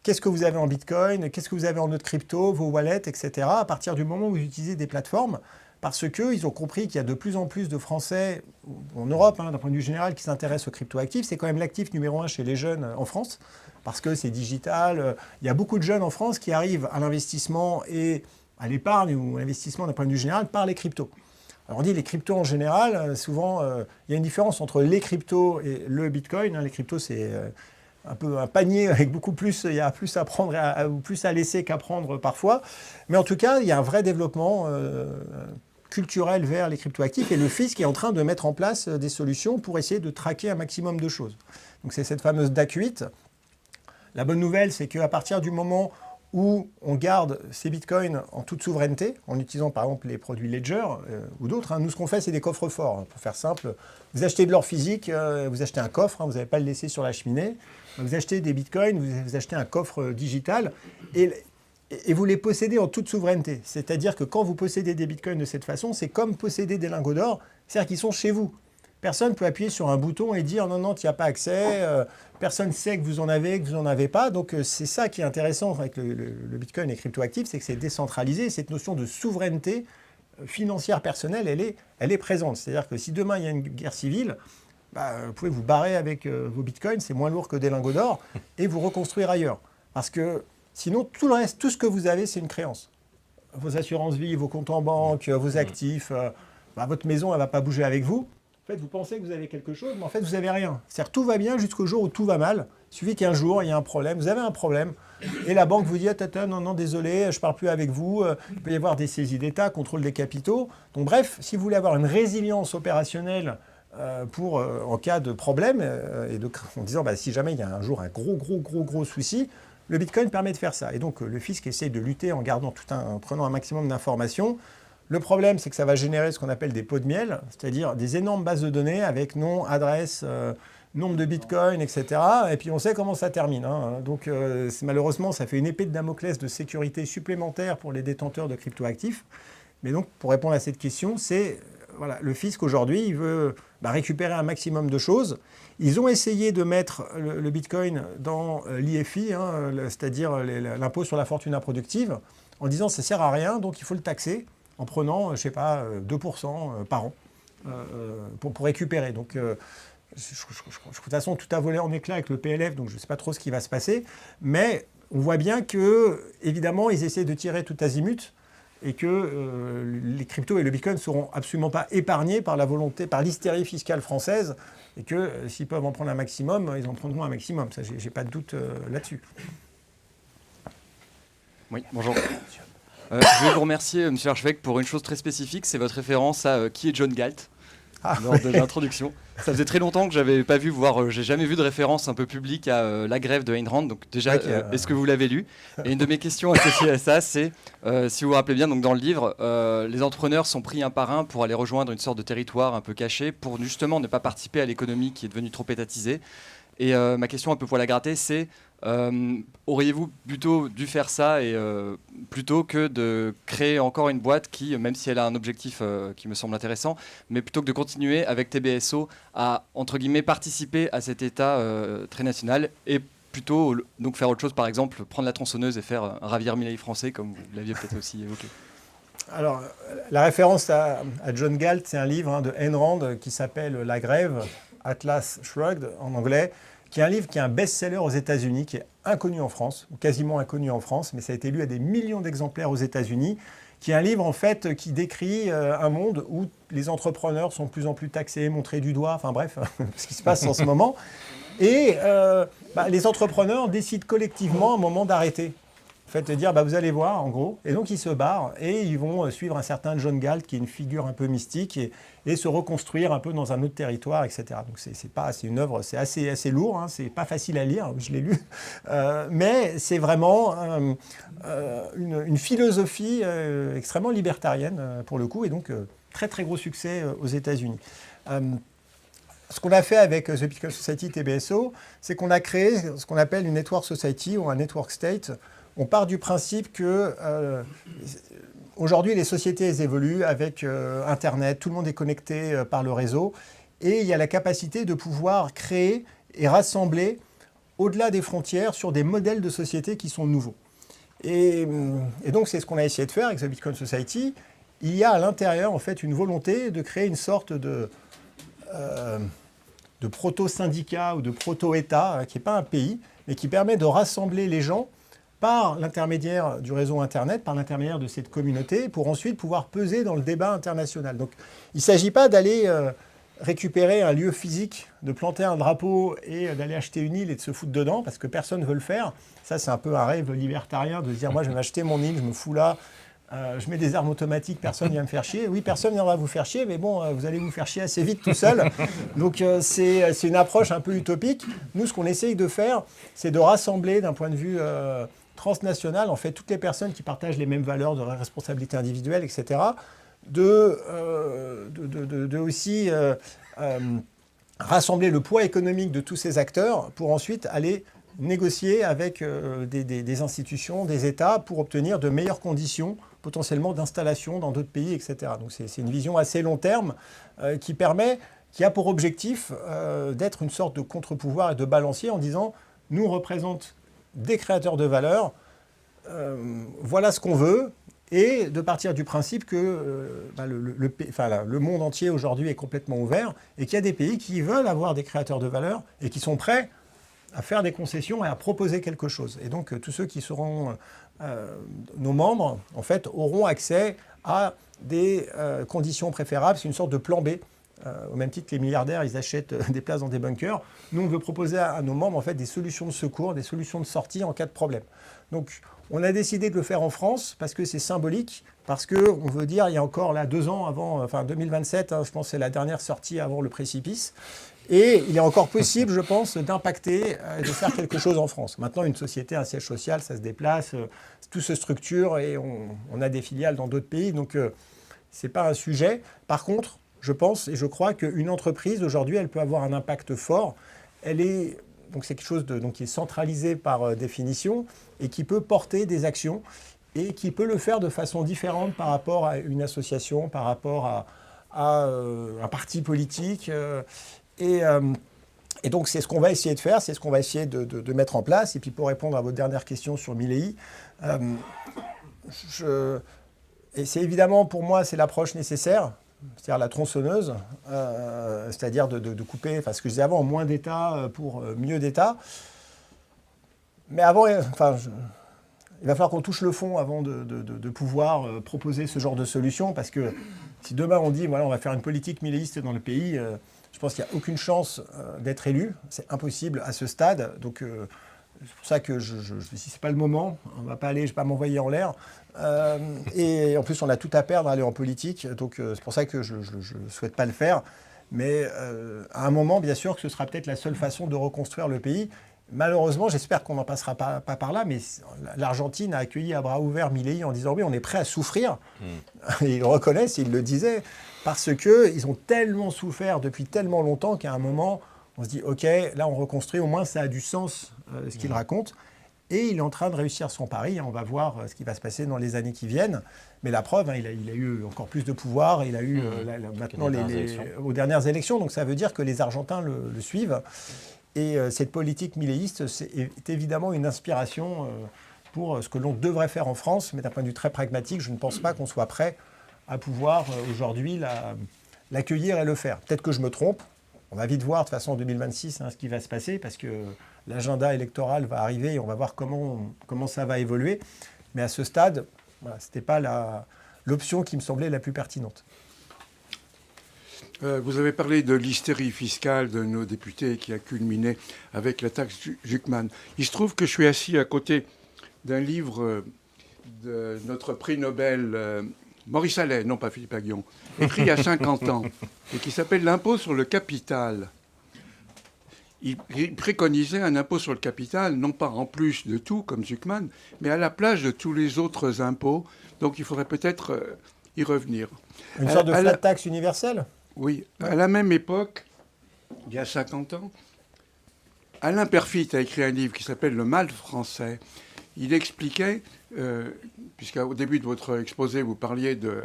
qu'est-ce que vous avez en Bitcoin, qu'est-ce que vous avez en autres cryptos, vos wallets, etc. à partir du moment où vous utilisez des plateformes, parce qu'ils ont compris qu'il y a de plus en plus de Français en Europe, d'un point de vue général, qui s'intéressent aux cryptoactifs. C'est quand même l'actif numéro 1 chez les jeunes en France, parce que c'est digital. Il y a beaucoup de jeunes en France qui arrivent à l'investissement et à l'épargne ou à l'investissement d'un point de vue général par les cryptos. Alors on dit les cryptos en général, souvent il y a une différence entre les cryptos et le Bitcoin. Les cryptos c'est un peu un panier avec beaucoup plus, il y a plus à prendre ou plus à laisser qu'à prendre parfois. Mais en tout cas, il y a un vrai développement culturel vers les cryptoactifs et le fisc est en train de mettre en place des solutions pour essayer de traquer un maximum de choses. Donc c'est cette fameuse DAC 8. La bonne nouvelle, c'est qu'à partir du moment où on garde ces bitcoins en toute souveraineté, en utilisant par exemple les produits Ledger ou d'autres, nous ce qu'on fait c'est des coffres forts. Pour faire simple, vous achetez de l'or physique, vous achetez un coffre, vous n'allez pas le laisser sur la cheminée, vous achetez des bitcoins, vous achetez un coffre digital et vous les possédez en toute souveraineté. C'est-à-dire que quand vous possédez des bitcoins de cette façon, c'est comme posséder des lingots d'or, c'est-à-dire qu'ils sont chez vous. Personne ne peut appuyer sur un bouton et dire non, tu n'y as pas accès, personne ne sait que vous en avez, que vous n'en avez pas. Donc c'est ça qui est intéressant avec le Bitcoin et les cryptoactifs, c'est que c'est décentralisé. Cette notion de souveraineté financière personnelle, elle est présente. C'est-à-dire que si demain il y a une guerre civile, vous pouvez vous barrer avec vos bitcoins, c'est moins lourd que des lingots d'or, et vous reconstruire ailleurs. Parce que Sinon, tout le reste, tout ce que vous avez, c'est une créance. Vos assurances vie, vos comptes en banque, vos actifs, votre maison, elle ne va pas bouger avec vous. En fait, vous pensez que vous avez quelque chose, mais en fait, vous n'avez rien. C'est-à-dire tout va bien jusqu'au jour où tout va mal. Il suffit qu'un jour, il y ait un problème. Vous avez un problème. Et la banque vous dit « non, désolé, je ne parle plus avec vous. » Il peut y avoir des saisies d'État, contrôle des capitaux. Donc bref, si vous voulez avoir une résilience opérationnelle en cas de problème, en disant si jamais il y a un jour un gros souci, le Bitcoin permet de faire ça. Et donc le fisc essaye de lutter en prenant un maximum d'informations. Le problème, c'est que ça va générer ce qu'on appelle des pots de miel, c'est-à-dire des énormes bases de données avec nom, adresse, nombre de bitcoins, etc. Et puis on sait comment ça termine. Donc malheureusement, ça fait une épée de Damoclès de sécurité supplémentaire pour les détenteurs de cryptoactifs. Mais donc, pour répondre à cette question, le fisc aujourd'hui, il veut récupérer un maximum de choses. Ils ont essayé de mettre le bitcoin dans l'IFI, c'est-à-dire l'impôt sur la fortune improductive, en disant ça ne sert à rien, donc il faut le taxer en prenant, 2% par an pour récupérer. Donc, de toute façon, tout a volé en éclats avec le PLF, donc je ne sais pas trop ce qui va se passer. Mais on voit bien que, évidemment, ils essaient de tirer tout azimut et que les cryptos et le Bitcoin ne seront absolument pas épargnés par l'hystérie fiscale française et que s'ils peuvent en prendre un maximum, ils en prendront un maximum. Ça, j'ai pas de doute là-dessus. Oui, bonjour. Je vais vous remercier, M. l'archevêque, pour une chose très spécifique, c'est votre référence à qui est John Galt lors de l'introduction. Ça faisait très longtemps que j'avais pas vu, j'ai jamais vu de référence un peu publique à La Grève de Ayn Rand. Donc déjà, est-ce que vous l'avez lu? Et une de mes questions associées à ça, c'est, si vous vous rappelez bien, donc dans le livre, les entrepreneurs sont pris un par un pour aller rejoindre une sorte de territoire un peu caché pour justement ne pas participer à l'économie qui est devenue trop étatisée. Et ma question un peu poil à gratter, c'est auriez-vous plutôt dû faire ça plutôt que de créer encore une boîte qui, même si elle a un objectif qui me semble intéressant, mais plutôt que de continuer avec TBSO à, entre guillemets, participer à cet État très national et plutôt donc faire autre chose, par exemple prendre la tronçonneuse et faire un Javier Milei français, comme vous l'aviez peut-être aussi évoqué. Alors, la référence à John Galt, c'est un livre de Ayn Rand qui s'appelle « La Grève », Atlas Shrugged en anglais, qui est un livre qui est un best-seller aux États-Unis, qui est inconnu en France, ou quasiment inconnu en France, mais ça a été lu à des millions d'exemplaires aux États-Unis, qui est un livre en fait qui décrit un monde où les entrepreneurs sont de plus en plus taxés, montrés du doigt, enfin bref, ce qui se passe en ce moment. Et les entrepreneurs décident collectivement à un moment d'arrêter. En fait, de dire, vous allez voir, en gros. Et donc, ils se barrent et ils vont suivre un certain John Galt, qui est une figure un peu mystique, et se reconstruire un peu dans un autre territoire, etc. Donc, c'est une œuvre, c'est assez lourd, c'est pas facile à lire, je l'ai lu. Mais c'est vraiment une philosophie extrêmement libertarienne, pour le coup, et donc très, très gros succès aux États-Unis. Ce qu'on a fait avec The Bitcoin Society TBSO, c'est qu'on a créé ce qu'on appelle une network society ou un network state. On part du principe que aujourd'hui, les sociétés elles évoluent avec Internet, tout le monde est connecté par le réseau, et il y a la capacité de pouvoir créer et rassembler au-delà des frontières sur des modèles de société qui sont nouveaux. Et donc, c'est ce qu'on a essayé de faire avec The Bitcoin Society. Il y a à l'intérieur, en fait, une volonté de créer une sorte de proto-syndicat ou de proto-État, qui n'est pas un pays, mais qui permet de rassembler les gens par l'intermédiaire du réseau Internet, par l'intermédiaire de cette communauté, pour ensuite pouvoir peser dans le débat international. Donc, il ne s'agit pas d'aller récupérer un lieu physique, de planter un drapeau et d'aller acheter une île et de se foutre dedans, parce que personne ne veut le faire. Ça, c'est un peu un rêve libertarien de se dire, moi, je vais m'acheter mon île, je me fous là, je mets des armes automatiques, personne ne vient me faire chier. Oui, personne ne viendra vous faire chier, mais bon, vous allez vous faire chier assez vite tout seul. Donc, c'est une approche un peu utopique. Nous, ce qu'on essaye de faire, c'est de rassembler d'un point de vue transnational, en fait, toutes les personnes qui partagent les mêmes valeurs de responsabilité individuelle, etc., de aussi rassembler le poids économique de tous ces acteurs pour ensuite aller négocier avec des institutions, des États, pour obtenir de meilleures conditions potentiellement d'installation dans d'autres pays, etc. Donc c'est une vision assez long terme qui a pour objectif d'être une sorte de contre-pouvoir et de balancier en disant « nous, on représente des créateurs de valeur, voilà ce qu'on veut », et de partir du principe que le monde entier aujourd'hui est complètement ouvert et qu'il y a des pays qui veulent avoir des créateurs de valeur et qui sont prêts à faire des concessions et à proposer quelque chose. Et donc, tous ceux qui seront nos membres, en fait, auront accès à des conditions préférables. C'est une sorte de plan B. Au même titre que les milliardaires, ils achètent des places dans des bunkers. Nous, on veut proposer à nos membres en fait, des solutions de secours, des solutions de sortie en cas de problème. Donc, on a décidé de le faire en France parce que c'est symbolique, parce qu'on veut dire, il y a encore là 2 ans avant, enfin 2027, je pense que c'est la dernière sortie avant le précipice. Et il est encore possible, je pense, d'impacter, de faire quelque chose en France. Maintenant, une société, un siège social, ça se déplace, tout se structure et on a des filiales dans d'autres pays. Donc, ce n'est pas un sujet. Par contre, je pense et je crois qu'une entreprise, aujourd'hui, elle peut avoir un impact fort. Donc c'est quelque chose qui est centralisé par définition et qui peut porter des actions et qui peut le faire de façon différente par rapport à une association, par rapport à un parti politique. Et donc c'est ce qu'on va essayer de faire, c'est ce qu'on va essayer de mettre en place. Et puis pour répondre à votre dernière question sur Milei, et c'est évidemment pour moi c'est l'approche nécessaire. C'est-à-dire la tronçonneuse, c'est-à-dire de couper, enfin ce que je disais avant, moins d'État pour mieux d'État. Mais avant, il va falloir qu'on touche le fond avant de pouvoir proposer ce genre de solution, parce que si demain on dit, voilà, on va faire une politique milléiste dans le pays, je pense qu'il n'y a aucune chance d'être élu, c'est impossible à ce stade, donc c'est pour ça que je si c'est pas le moment, on va pas aller, je vais pas m'envoyer en l'air. Et en plus, on a tout à perdre à aller en politique, donc c'est pour ça que je ne souhaite pas le faire. Mais à un moment, bien sûr, que ce sera peut-être la seule façon de reconstruire le pays. Malheureusement, j'espère qu'on n'en passera pas par là, mais l'Argentine a accueilli à bras ouverts Milei en disant oui, on est prêt à souffrir. Et ils le reconnaissent, ils le disaient, parce qu'ils ont tellement souffert depuis tellement longtemps qu'à un moment, on se dit ok, là on reconstruit, au moins ça a du sens ce qu'il raconte. Et il est en train de réussir son pari. On va voir ce qui va se passer dans les années qui viennent. Mais la preuve, il a eu encore plus de pouvoir. Il a eu maintenant aux dernières élections. Donc ça veut dire que les Argentins le suivent. Et cette politique milléiste est évidemment une inspiration pour ce que l'on devrait faire en France. Mais d'un point de vue très pragmatique, je ne pense pas qu'on soit prêt à pouvoir aujourd'hui l'accueillir et le faire. Peut-être que je me trompe. On va vite voir de toute façon en 2026 ce qui va se passer parce que l'agenda électoral va arriver et on va voir comment ça va évoluer. Mais à ce stade, voilà, ce n'était pas l'option qui me semblait la plus pertinente. Vous avez parlé de l'hystérie fiscale de nos députés qui a culminé avec la taxe Zuckman. Il se trouve que je suis assis à côté d'un livre de notre prix Nobel Maurice Allais, non pas Philippe Aghion, écrit il y a 50 ans, et qui s'appelle « L'impôt sur le capital ». Il préconisait un impôt sur le capital, non pas en plus de tout, comme Zuckman, mais à la place de tous les autres impôts. Donc il faudrait peut-être y revenir. Une sorte de flat tax universelle ? Oui. À la même époque, il y a 50 ans, Alain Perfit a écrit un livre qui s'appelle « Le mal français ». Il expliquait, puisqu'au début de votre exposé, vous parliez de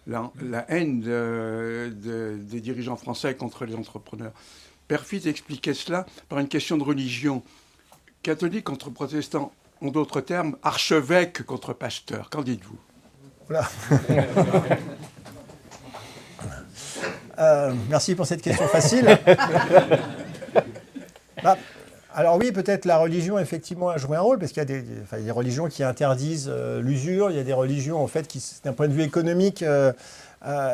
la haine des dirigeants français contre les entrepreneurs. Perfit expliquait cela par une question de religion. Catholiques contre protestants, en d'autres termes, archevêque contre pasteur. Qu'en dites-vous ? Voilà. Merci pour cette question facile. Alors oui, peut-être la religion, effectivement, a joué un rôle, parce qu'il y a des religions qui interdisent l'usure, il y a des religions, en fait, qui, d'un point de vue économique,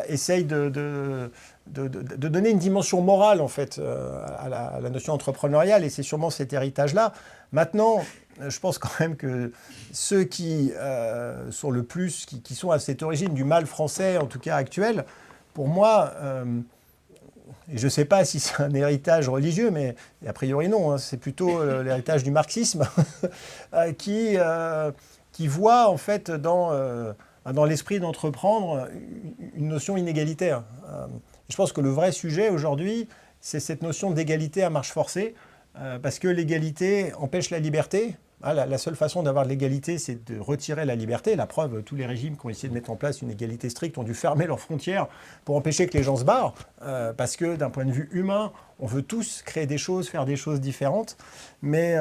essayent de donner une dimension morale, en fait, à la notion entrepreneuriale, et c'est sûrement cet héritage-là. Maintenant, je pense quand même que ceux qui sont le plus, qui sont à cette origine du mal français, en tout cas actuel, pour moi... Et je ne sais pas si c'est un héritage religieux, mais a priori non, c'est plutôt l'héritage du marxisme qui voit en fait dans l'esprit d'entreprendre une notion inégalitaire. Je pense que le vrai sujet aujourd'hui, c'est cette notion d'égalité à marche forcée, parce que l'égalité empêche la liberté. La seule façon d'avoir de l'égalité, c'est de retirer la liberté. La preuve, tous les régimes qui ont essayé de mettre en place une égalité stricte ont dû fermer leurs frontières pour empêcher que les gens se barrent. Parce que d'un point de vue humain, on veut tous créer des choses, faire des choses différentes. Mais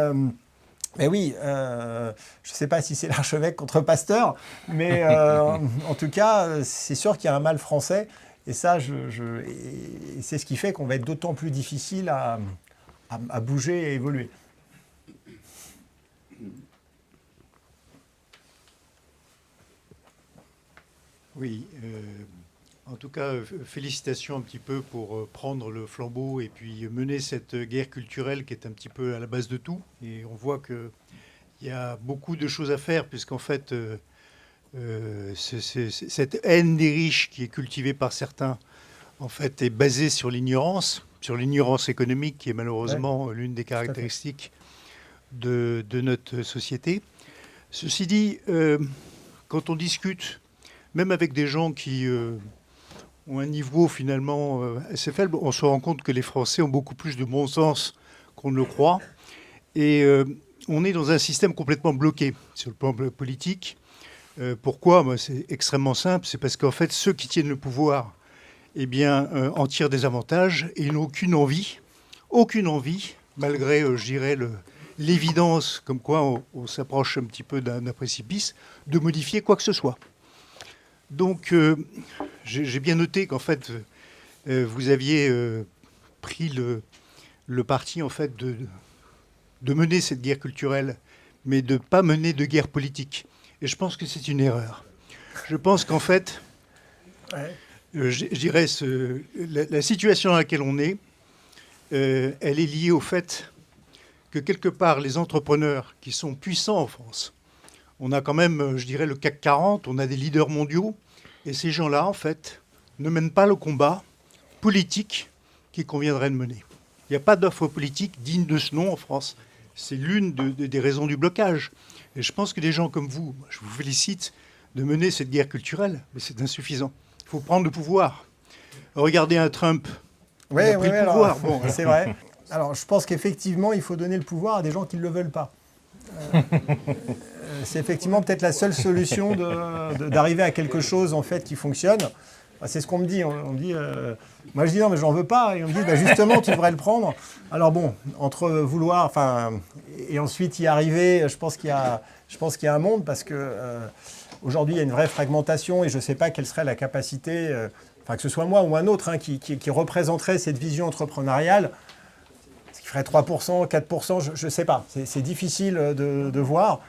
oui, je ne sais pas si c'est l'archevêque contre pasteur, mais en tout cas, c'est sûr qu'il y a un mal français. Et ça, et c'est ce qui fait qu'on va être d'autant plus difficile à bouger et à évoluer. Oui, en tout cas, félicitations un petit peu pour prendre le flambeau et puis mener cette guerre culturelle qui est un petit peu à la base de tout. Et on voit qu'il y a beaucoup de choses à faire, puisqu'en fait, cette haine des riches qui est cultivée par certains, en fait, est basée sur l'ignorance économique, qui est malheureusement l'une des caractéristiques de notre société. Ceci dit, quand on discute, même avec des gens qui ont un niveau finalement assez faible, on se rend compte que les Français ont beaucoup plus de bon sens qu'on ne le croit. Et on est dans un système complètement bloqué sur le plan politique. Pourquoi ? C'est extrêmement simple. C'est parce qu'en fait, ceux qui tiennent le pouvoir en tirent des avantages et ils n'ont aucune envie, malgré, je dirais, l'évidence comme quoi on s'approche un petit peu d'un précipice, de modifier quoi que ce soit. Donc, j'ai bien noté qu'en fait, vous aviez pris le parti en fait de mener cette guerre culturelle, mais de ne pas mener de guerre politique. Et je pense que c'est une erreur. Je pense qu'en fait, je dirais, la situation dans laquelle on est, elle est liée au fait que quelque part, les entrepreneurs qui sont puissants en France, on a quand même, je dirais, le CAC 40, on a des leaders mondiaux, et ces gens-là, en fait, ne mènent pas le combat politique qu'il conviendrait de mener. Il n'y a pas d'offre politique digne de ce nom en France. C'est l'une des raisons du blocage. Et je pense que des gens comme vous, je vous félicite de mener cette guerre culturelle, mais c'est insuffisant. Il faut prendre le pouvoir. Regardez un Trump. Oui, il a pris le pouvoir. Bon, c'est vrai. Alors, je pense qu'effectivement, il faut donner le pouvoir à des gens qui ne le veulent pas. C'est effectivement peut-être la seule solution d'arriver à quelque chose en fait qui fonctionne. C'est ce qu'on me dit. On me dit moi je dis non mais j'en veux pas. Et on me dit justement tu devrais le prendre. Alors bon, entre vouloir, et ensuite y arriver, je pense qu'il y a un monde parce que aujourd'hui il y a une vraie fragmentation et je ne sais pas quelle serait la capacité, que ce soit moi ou un autre qui représenterait cette vision entrepreneuriale. Ce qui ferait 3%, 4%, je ne sais pas. C'est difficile de voir.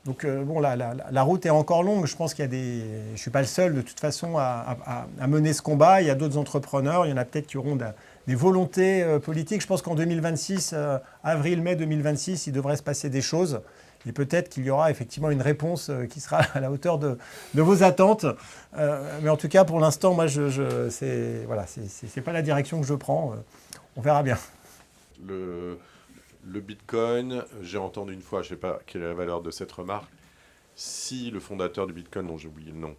Donc la route est encore longue. Je pense qu'il y a je ne suis pas le seul de toute façon à mener ce combat. Il y a d'autres entrepreneurs. Il y en a peut-être qui auront des volontés politiques. Je pense qu'en 2026, avril-mai 2026, il devrait se passer des choses. Et peut-être qu'il y aura effectivement une réponse qui sera à la hauteur de vos attentes. Mais en tout cas, pour l'instant, moi, c'est pas la direction que je prends. On verra bien. Le Bitcoin, j'ai entendu une fois, je ne sais pas quelle est la valeur de cette remarque, si le fondateur du Bitcoin, dont j'ai oublié le nom,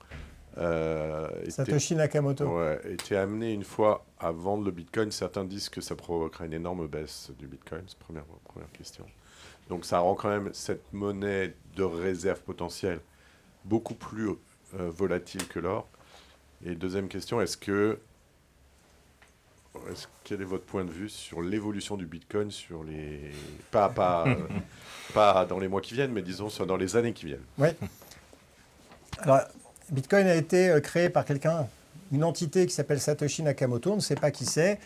Satoshi Nakamoto, était amené une fois à vendre le Bitcoin, certains disent que ça provoquerait une énorme baisse du Bitcoin. C'est la première question. Donc ça rend quand même cette monnaie de réserve potentielle beaucoup plus volatile que l'or. Et deuxième question, quel est votre point de vue sur l'évolution du Bitcoin sur les pas dans les mois qui viennent, mais disons dans les années qui viennent? Oui. Alors, Bitcoin a été créé par une entité qui s'appelle Satoshi Nakamoto. On ne sait pas qui c'est.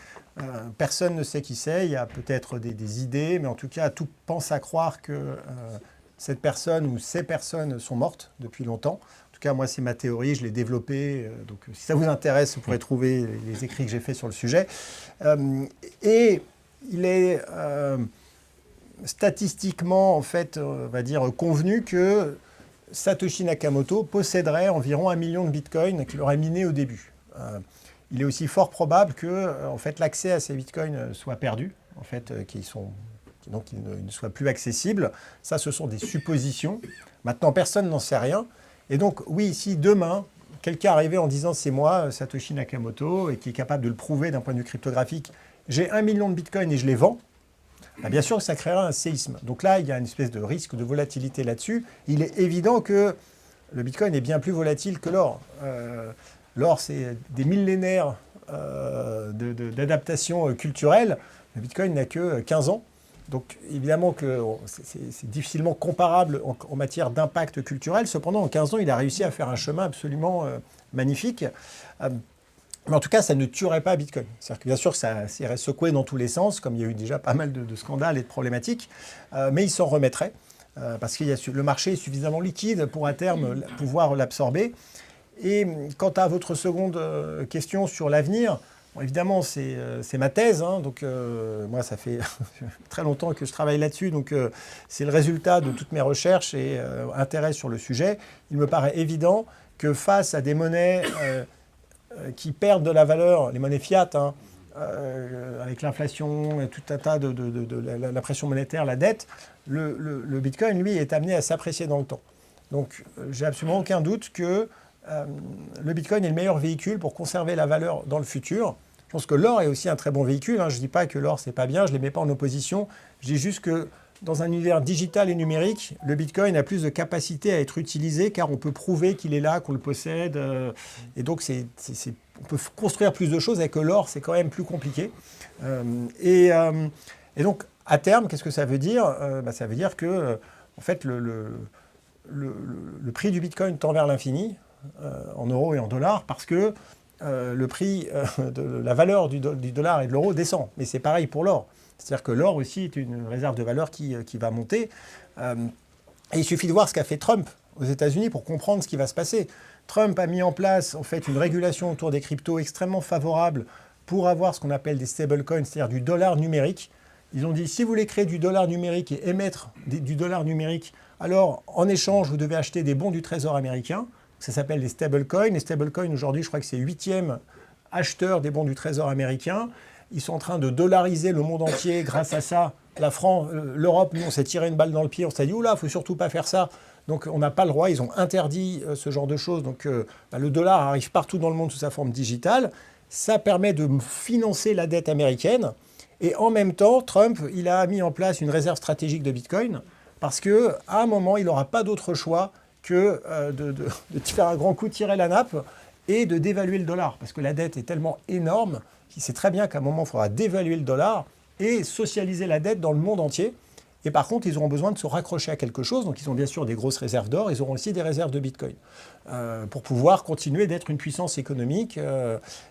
Personne ne sait qui c'est. Il y a peut-être des idées, mais en tout cas, tout pense à croire que cette personne ou ces personnes sont mortes depuis longtemps. En tout cas, moi, c'est ma théorie, je l'ai développée. Donc, si ça vous intéresse, vous pourrez trouver les écrits que j'ai faits sur le sujet. Et il est statistiquement, en fait, on va dire, convenu que Satoshi Nakamoto posséderait environ 1 million de bitcoins qu'il aurait minés au début. Il est aussi fort probable que, en fait, l'accès à ces bitcoins soit perdu, en fait, donc qu'ils ne soient plus accessibles. Ça, ce sont des suppositions. Maintenant, personne n'en sait rien. Et donc, oui, si demain, quelqu'un arrivait en disant « c'est moi, Satoshi Nakamoto », et qui est capable de le prouver d'un point de vue cryptographique, j'ai 1 million de bitcoins et je les vends, bien sûr que ça créera un séisme. Donc là, il y a une espèce de risque de volatilité là-dessus. Il est évident que le bitcoin est bien plus volatile que l'or. L'or, c'est des millénaires d'adaptation culturelle. Le bitcoin n'a que 15 ans. Donc évidemment que c'est difficilement comparable en matière d'impact culturel. Cependant, en 15 ans, il a réussi à faire un chemin absolument magnifique. Mais en tout cas, ça ne tuerait pas Bitcoin. C'est-à-dire que bien sûr, ça irait secouer dans tous les sens, comme il y a eu déjà pas mal de scandales et de problématiques. Mais il s'en remettrait, parce que le marché est suffisamment liquide pour à terme pouvoir l'absorber. Et quant à votre seconde question sur l'avenir, bon, évidemment, c'est ma thèse. Hein, donc, moi, ça fait très longtemps que je travaille là-dessus. Donc, c'est le résultat de toutes mes recherches et intérêt sur le sujet. Il me paraît évident que face à des monnaies qui perdent de la valeur, les monnaies fiat, hein, avec l'inflation et tout un tas de la pression monétaire, la dette, le Bitcoin, lui, est amené à s'apprécier dans le temps. Donc, j'ai absolument aucun doute que le Bitcoin est le meilleur véhicule pour conserver la valeur dans le futur. Je pense que l'or est aussi un très bon véhicule. Hein. Je ne dis pas que l'or, c'est pas bien, je ne les mets pas en opposition. Je dis juste que dans un univers digital et numérique, le Bitcoin a plus de capacité à être utilisé car on peut prouver qu'il est là, qu'on le possède. Et donc, on peut construire plus de choses avec l'or, c'est quand même plus compliqué. Et donc, à terme, qu'est-ce que ça veut dire ? Ça veut dire que, en fait, le prix du Bitcoin tend vers l'infini, en euros et en dollars, parce que le prix de la valeur du dollar et de l'euro descend. Mais c'est pareil pour l'or. C'est-à-dire que l'or aussi est une réserve de valeur qui va monter. Et il suffit de voir ce qu'a fait Trump aux États-Unis pour comprendre ce qui va se passer. Trump a mis en place en fait une régulation autour des cryptos extrêmement favorable pour avoir ce qu'on appelle des stablecoins, c'est-à-dire du dollar numérique. Ils ont dit, si vous voulez créer du dollar numérique et émettre du dollar numérique, alors en échange, vous devez acheter des bons du Trésor américain. Ça s'appelle les stablecoins. Les stablecoins, aujourd'hui, je crois que c'est 8e acheteur des bons du Trésor américain. Ils sont en train de dollariser le monde entier grâce à ça. La France, l'Europe, nous, on s'est tiré une balle dans le pied. On s'est dit, oula, il ne faut surtout pas faire ça. Donc, on n'a pas le droit. Ils ont interdit ce genre de choses. Donc, le dollar arrive partout dans le monde sous sa forme digitale. Ça permet de financer la dette américaine. Et en même temps, Trump, il a mis en place une réserve stratégique de Bitcoin parce qu'à un moment, il n'aura pas d'autre choix que de faire un grand coup, tirer la nappe et de dévaluer le dollar. Parce que la dette est tellement énorme qu'il sait très bien qu'à un moment, il faudra dévaluer le dollar et socialiser la dette dans le monde entier. Et par contre, ils auront besoin de se raccrocher à quelque chose. Donc, ils ont bien sûr des grosses réserves d'or. Ils auront aussi des réserves de Bitcoin pour pouvoir continuer d'être une puissance économique.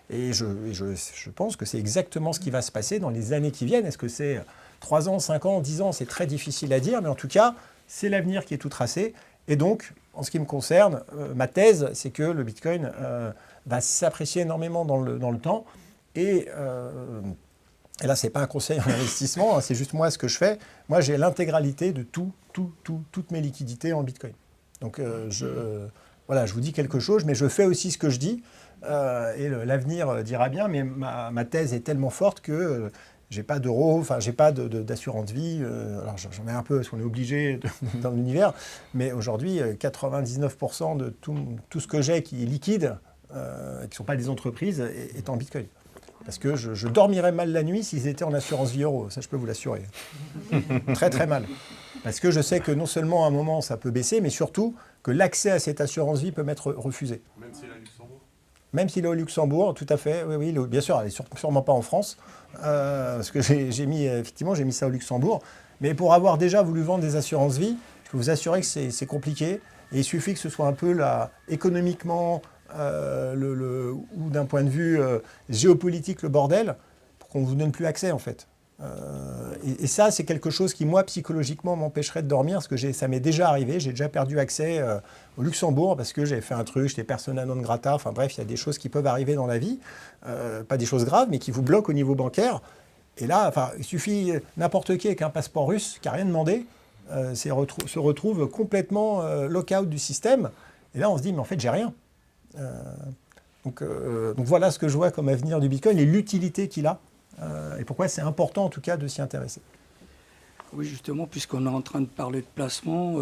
Et je pense que c'est exactement ce qui va se passer dans les années qui viennent. Est-ce que c'est 3 ans, 5 ans, 10 ans? C'est très difficile à dire. Mais en tout cas, c'est l'avenir qui est tout tracé. Et donc, en ce qui me concerne, ma thèse, c'est que le Bitcoin va s'apprécier énormément dans le temps. Et là, ce n'est pas un conseil en investissement, hein, c'est juste moi ce que je fais. Moi, j'ai l'intégralité de toutes mes liquidités en Bitcoin. Donc, voilà, je vous dis quelque chose, mais je fais aussi ce que je dis. Et l'avenir dira bien, mais ma thèse est tellement forte que j'ai pas d'euros, enfin, j'ai pas d'assurance vie. Alors, j'en ai un peu parce qu'on est obligé dans l'univers, mais aujourd'hui, 99% de tout ce que j'ai qui est liquide, qui ne sont pas des entreprises, est en Bitcoin. Parce que je dormirais mal la nuit s'ils étaient en assurance vie euro, ça je peux vous l'assurer. Très très mal. Parce que je sais que non seulement à un moment ça peut baisser, mais surtout que l'accès à cette assurance vie peut m'être refusé. Même s'il est à Luxembourg ? Même s'il est au Luxembourg, tout à fait, oui, bien sûr, elle n'est sûrement pas en France, parce que j'ai mis ça au Luxembourg. Mais pour avoir déjà voulu vendre des assurances vie, je peux vous assurer que c'est compliqué. Et il suffit que ce soit un peu économiquement ou d'un point de vue géopolitique le bordel pour qu'on ne vous donne plus accès en fait. Et ça, c'est quelque chose qui, moi, psychologiquement, m'empêcherait de dormir parce que ça m'est déjà arrivé. J'ai déjà perdu accès au Luxembourg parce que j'avais fait un truc, j'étais persona non grata. Enfin bref, il y a des choses qui peuvent arriver dans la vie, pas des choses graves, mais qui vous bloquent au niveau bancaire. Et là, il suffit n'importe qui avec un passeport russe qui n'a rien demandé, se retrouve complètement lock-out du système. Et là, on se dit, mais en fait, j'ai rien. Donc voilà ce que je vois comme avenir du Bitcoin et l'utilité qu'il a et pourquoi c'est important en tout cas de s'y intéresser. Oui, justement, puisqu'on est en train de parler de placement,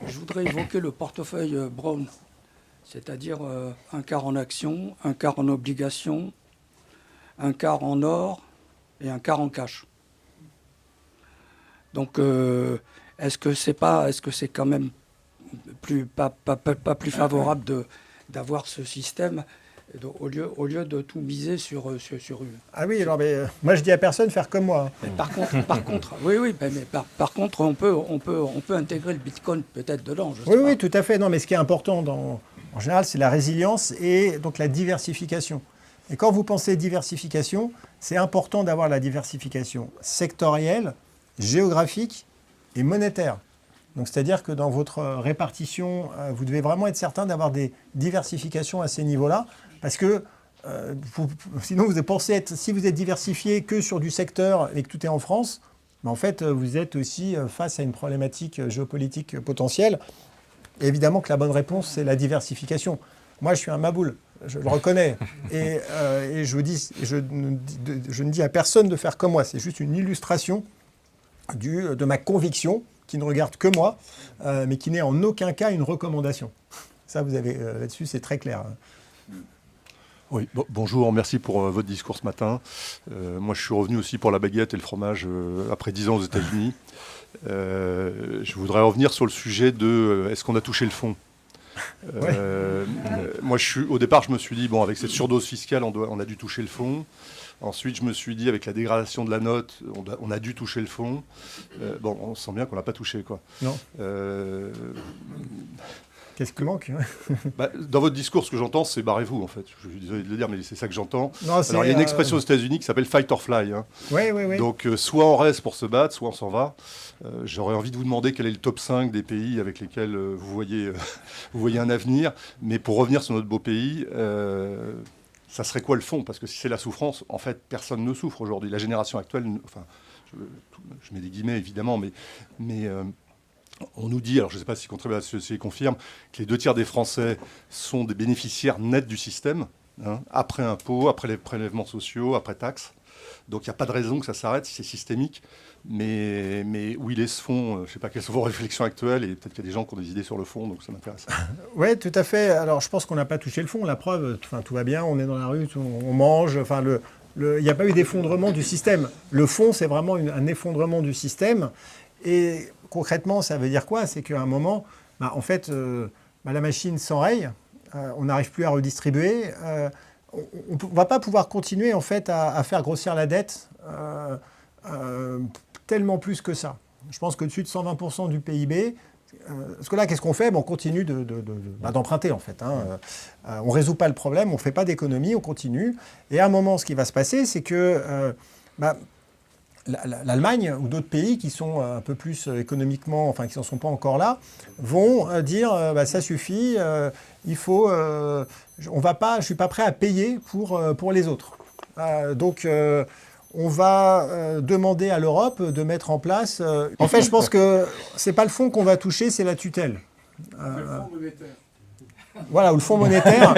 je voudrais évoquer le portefeuille Brown, c'est-à-dire un quart en actions, un quart en obligations, un quart en or et un quart en cash. Donc est-ce que c'est quand même pas plus favorable d'avoir ce système au lieu de tout miser sur une. Ah oui, alors moi je dis à personne faire comme moi. Mais par contre, oui, mais par contre, on peut intégrer le Bitcoin peut-être dedans. Oui, tout à fait. Non, mais ce qui est important en général, c'est la résilience et donc la diversification. Et quand vous pensez diversification, c'est important d'avoir la diversification sectorielle, géographique et monétaire. Donc, c'est-à-dire que dans votre répartition, vous devez vraiment être certain d'avoir des diversifications à ces niveaux-là, parce que sinon, vous pensez être, si vous êtes diversifié que sur du secteur et que tout est en France, en fait, vous êtes aussi face à une problématique géopolitique potentielle. Et évidemment que la bonne réponse, c'est la diversification. Moi, je suis un maboule, je le reconnais. Et je ne dis à personne de faire comme moi. C'est juste une illustration de ma conviction, qui ne regarde que moi, mais qui n'est en aucun cas une recommandation. Ça, vous avez là-dessus, c'est très clair. Oui, bonjour, merci pour votre discours ce matin. Moi, je suis revenu aussi pour la baguette et le fromage après 10 ans aux États-Unis. Je voudrais revenir sur le sujet de est-ce qu'on a touché le fond. Moi, au départ, je me suis dit, bon, avec cette surdose fiscale, on a dû toucher le fond. Ensuite, je me suis dit, avec la dégradation de la note, on a dû toucher le fond. Bon, on sent bien qu'on ne l'a pas touché, quoi. Non. Qu'est-ce qui manque? Dans votre discours, ce que j'entends, c'est barrez-vous, en fait. Je suis désolé de le dire, mais c'est ça que j'entends. Alors, il y a une expression aux États-Unis qui s'appelle fight or fly. Hein. Oui. Donc, soit on reste pour se battre, soit on s'en va. J'aurais envie de vous demander quel est le top 5 des pays avec lesquels vous voyez un avenir. Mais pour revenir sur notre beau pays, ça serait quoi le fond? Parce que si c'est la souffrance, en fait, personne ne souffre aujourd'hui. La génération actuelle, enfin, je mets des guillemets, évidemment, mais on nous dit, alors je ne sais pas si Contribuables Associés confirme, que les 2 tiers des Français sont des bénéficiaires nets du système, hein, après impôts, après les prélèvements sociaux, après taxes. Donc il n'y a pas de raison que ça s'arrête si c'est systémique. Mais où il est ce fond, je ne sais pas quelles sont vos réflexions actuelles, et peut-être qu'il y a des gens qui ont des idées sur le fond, donc ça m'intéresse. Oui, tout à fait. Alors je pense qu'on n'a pas touché le fond. La preuve, tout va bien, on est dans la rue, on mange, enfin il n'y a pas eu d'effondrement du système. Le fond, c'est vraiment un effondrement du système. Et concrètement, ça veut dire quoi? C'est qu'à un moment, en fait, la machine s'enraye, on n'arrive plus à redistribuer. On ne va pas pouvoir continuer en fait, à faire grossir la dette tellement plus que ça. Je pense qu'au-dessus de 120% du PIB, parce que là, qu'est-ce qu'on fait? On continue d'emprunter, en fait. Hein. On ne résout pas le problème, on ne fait pas d'économie, on continue. Et à un moment, ce qui va se passer, c'est que l'Allemagne ou d'autres pays qui sont un peu plus économiquement, enfin qui n'en sont pas encore là, vont dire ça suffit, il faut, je ne suis pas prêt à payer pour les autres. Donc on va demander à l'Europe de mettre en place. En fait, je pense que c'est pas le fonds qu'on va toucher, c'est la tutelle. Le fonds monétaire. Voilà, ou le fonds monétaire,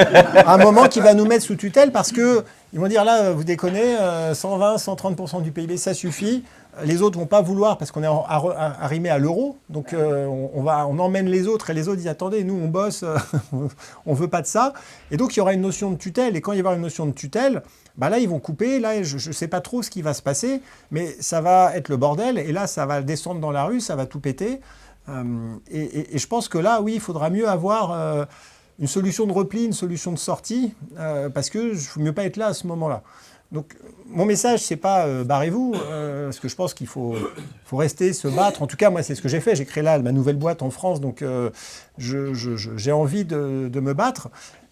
à un moment qui va nous mettre sous tutelle parce qu'ils vont dire là, vous déconnez, 120, 130% du PIB, ça suffit. Les autres ne vont pas vouloir parce qu'on est arrimé à l'euro. Donc on emmène les autres et les autres disent attendez, nous on bosse, on ne veut pas de ça. Et donc il y aura une notion de tutelle. Et quand il y aura une notion de tutelle, là ils vont couper. Là je ne sais pas trop ce qui va se passer, mais ça va être le bordel. Et là ça va descendre dans la rue, ça va tout péter. Et je pense que là, oui, il faudra mieux avoir une solution de repli, une solution de sortie, parce qu'il ne faut mieux pas être là à ce moment-là. Donc, mon message, c'est pas barrez-vous, parce que je pense qu'il faut rester, se battre. En tout cas, moi, c'est ce que j'ai fait. J'ai créé là ma nouvelle boîte en France, donc j'ai envie de me battre.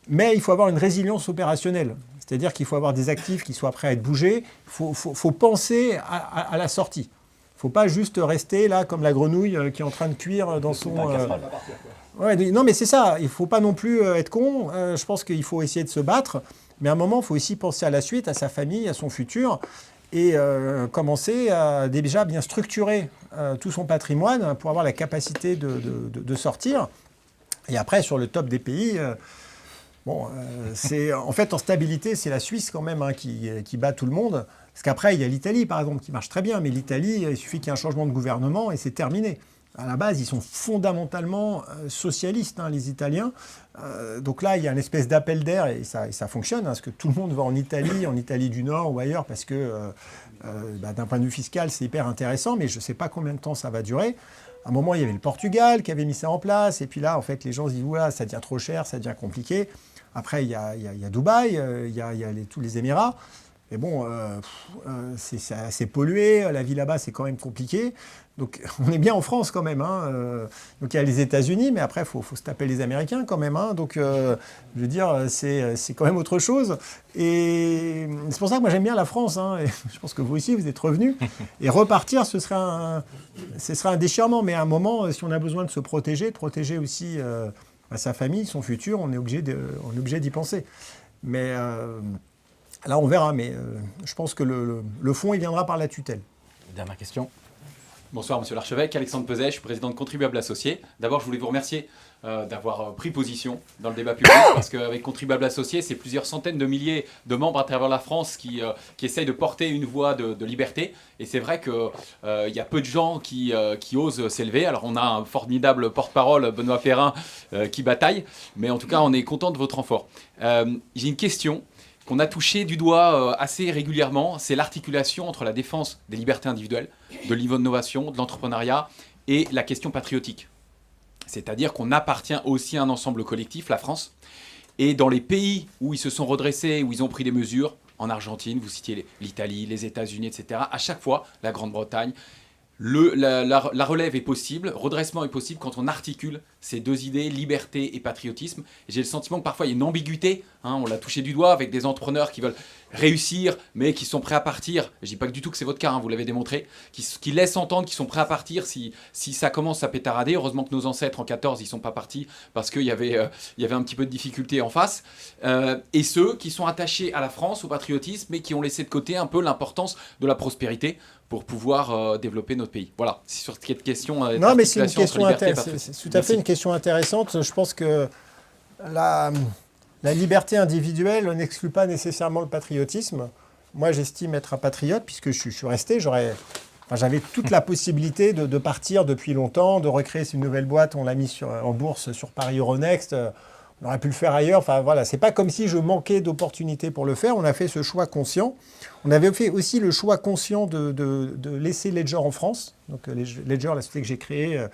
Mais il faut avoir une résilience opérationnelle. C'est-à-dire qu'il faut avoir des actifs qui soient prêts à être bougés. Il faut penser à la sortie. Il ne faut pas juste rester là comme la grenouille qui est en train de cuire dans son... non, mais c'est ça. Il ne faut pas non plus être con. Je pense qu'il faut essayer de se battre. Mais à un moment, il faut aussi penser à la suite, à sa famille, à son futur. Et commencer à déjà bien structurer tout son patrimoine pour avoir la capacité de sortir. Et après, sur le top des pays... en fait, en stabilité, c'est la Suisse quand même qui bat tout le monde. Parce qu'après, il y a l'Italie, par exemple, qui marche très bien. Mais l'Italie, il suffit qu'il y ait un changement de gouvernement et c'est terminé. À la base, ils sont fondamentalement socialistes, les Italiens. Donc là, il y a une espèce d'appel d'air et ça fonctionne. Parce que tout le monde va en Italie du Nord ou ailleurs, parce que d'un point de vue fiscal, c'est hyper intéressant. Mais je ne sais pas combien de temps ça va durer. À un moment, il y avait le Portugal qui avait mis ça en place. Et puis là, en fait, les gens se disent, voilà, ça devient trop cher, ça devient compliqué. Après, il y a Dubaï, il y a tous les Émirats. Mais bon, c'est assez pollué, la vie là-bas, c'est quand même compliqué. Donc on est bien en France quand même. Donc il y a les États-Unis, mais après, il faut se taper les Américains quand même. Donc je veux dire, c'est quand même autre chose. Et c'est pour ça que moi j'aime bien la France. Et je pense que vous aussi, vous êtes revenus. Et repartir, ce serait un déchirement. Mais à un moment, si on a besoin de se protéger, de protéger aussi sa famille, son futur, on est obligé d'y penser. Mais là, on verra. Mais je pense que le fond, il viendra par la tutelle. Dernière question. Bonsoir Monsieur l'archevêque, Alexandre Peset, je suis président de Contribuables Associés. D'abord, je voulais vous remercier d'avoir pris position dans le débat public, parce qu'avec Contribuables Associés, c'est plusieurs centaines de milliers de membres à travers la France qui essayent de porter une voix de liberté. Et c'est vrai qu'il y a peu de gens qui osent s'élever. Alors on a un formidable porte-parole, Benoît Perrin, qui bataille, mais en tout cas, on est content de votre renfort. J'ai une question qu'on a touché du doigt assez régulièrement, c'est l'articulation entre la défense des libertés individuelles, de l'innovation, de l'entrepreneuriat et la question patriotique. C'est-à-dire qu'on appartient aussi à un ensemble collectif, la France, et dans les pays où ils se sont redressés, où ils ont pris des mesures, en Argentine, vous citiez l'Italie, les États-Unis, etc., à chaque fois, la Grande-Bretagne, la relève est possible, redressement est possible quand on articule ces deux idées, liberté et patriotisme. Et j'ai le sentiment que parfois il y a une ambiguïté, on l'a touché du doigt avec des entrepreneurs qui veulent réussir mais qui sont prêts à partir. Je ne dis pas du tout que c'est votre cas, vous l'avez démontré, qui laissent entendre qu'ils sont prêts à partir si ça commence à pétarader. Heureusement que nos ancêtres en 14 ils ne sont pas partis parce qu'il y avait un petit peu de difficulté en face. Et ceux qui sont attachés à la France, au patriotisme, mais qui ont laissé de côté un peu l'importance de la prospérité pour pouvoir développer notre pays. Voilà, c'est sur cette question. Non, mais c'est une question intéressante. C'est tout à fait une question intéressante. Je pense que la liberté individuelle n'exclut pas nécessairement le patriotisme. Moi, j'estime être un patriote puisque je suis resté. J'avais toute la possibilité de partir depuis longtemps, de recréer une nouvelle boîte. On l'a mis en bourse sur Paris Euronext. On aurait pu le faire ailleurs. Enfin, voilà, c'est pas comme si je manquais d'opportunités pour le faire. On a fait ce choix conscient. On avait fait aussi le choix conscient de laisser Ledger en France. Donc, Ledger, la société que j'ai créée.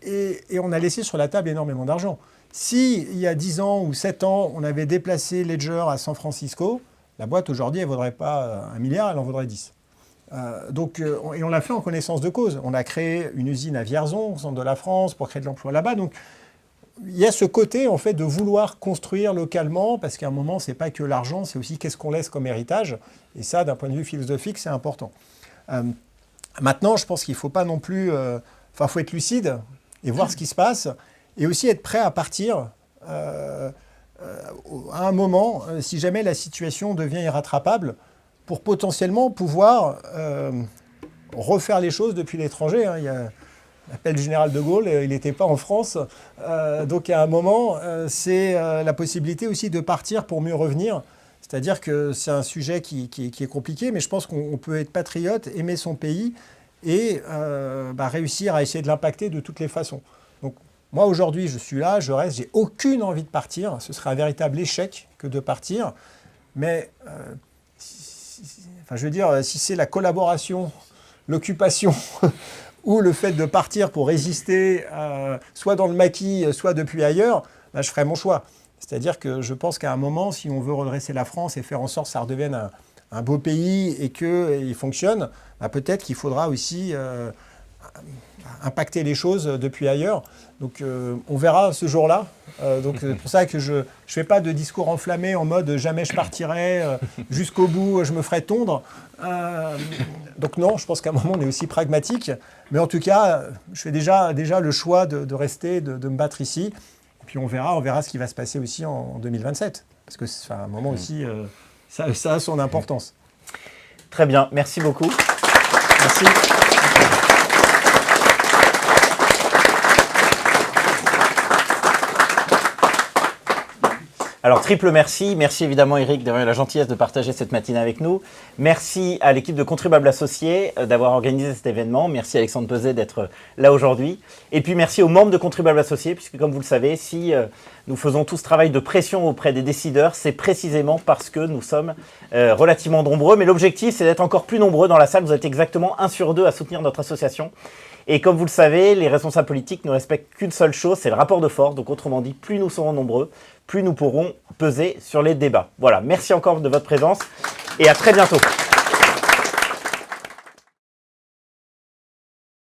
Et on a laissé sur la table énormément d'argent. Si, il y a 10 ans ou 7 ans, on avait déplacé Ledger à San Francisco, la boîte aujourd'hui, elle ne vaudrait pas 1 milliard, elle en vaudrait 10. Et on l'a fait en connaissance de cause. On a créé une usine à Vierzon, au centre de la France, pour créer de l'emploi là-bas. Donc, il y a ce côté, en fait, de vouloir construire localement, parce qu'à un moment, ce n'est pas que l'argent, c'est aussi qu'est-ce qu'on laisse comme héritage. Et ça, d'un point de vue philosophique, c'est important. Maintenant, je pense qu'il ne faut pas non plus... il faut être lucide et voir ce qui se passe, et aussi être prêt à partir à un moment, si jamais la situation devient irrattrapable, pour potentiellement pouvoir refaire les choses depuis l'étranger. Il y a l'appel du général de Gaulle, il n'était pas en France. Donc à un moment, c'est la possibilité aussi de partir pour mieux revenir. C'est-à-dire que c'est un sujet qui est compliqué, mais je pense qu'on peut être patriote, aimer son pays et réussir à essayer de l'impacter de toutes les façons. Donc moi aujourd'hui, je suis là, je reste, j'ai aucune envie de partir. Ce serait un véritable échec que de partir. Mais je veux dire, si c'est la collaboration, l'occupation ou le fait de partir pour résister, soit dans le maquis, soit depuis ailleurs, je ferai mon choix. C'est-à-dire que je pense qu'à un moment, si on veut redresser la France et faire en sorte que ça redevienne un beau pays et qu'il fonctionne, peut-être qu'il faudra aussi impacter les choses depuis ailleurs. Donc on verra ce jour-là. Donc c'est pour ça que je ne fais pas de discours enflammé en mode jamais je partirai, jusqu'au bout je me ferai tondre. Donc non, je pense qu'à un moment on est aussi pragmatique. Mais en tout cas, je fais déjà le choix de rester, de me battre ici. Et puis on verra ce qui va se passer aussi en 2027. Parce que c'est un moment aussi, ça a son importance. Très bien, merci beaucoup. Merci. Alors, triple merci. Merci évidemment, Eric, d'avoir eu la gentillesse de partager cette matinée avec nous. Merci à l'équipe de Contribuables Associés d'avoir organisé cet événement. Merci Alexandre Peset d'être là aujourd'hui. Et puis, merci aux membres de Contribuables Associés, puisque comme vous le savez, si nous faisons tout ce travail de pression auprès des décideurs, c'est précisément parce que nous sommes relativement nombreux. Mais l'objectif, c'est d'être encore plus nombreux dans la salle. Vous êtes exactement 1 sur 2 à soutenir notre association. Et comme vous le savez, les responsables politiques ne respectent qu'une seule chose, c'est le rapport de force. Donc autrement dit, plus nous serons nombreux, plus nous pourrons peser sur les débats. Voilà, merci encore de votre présence et à très bientôt.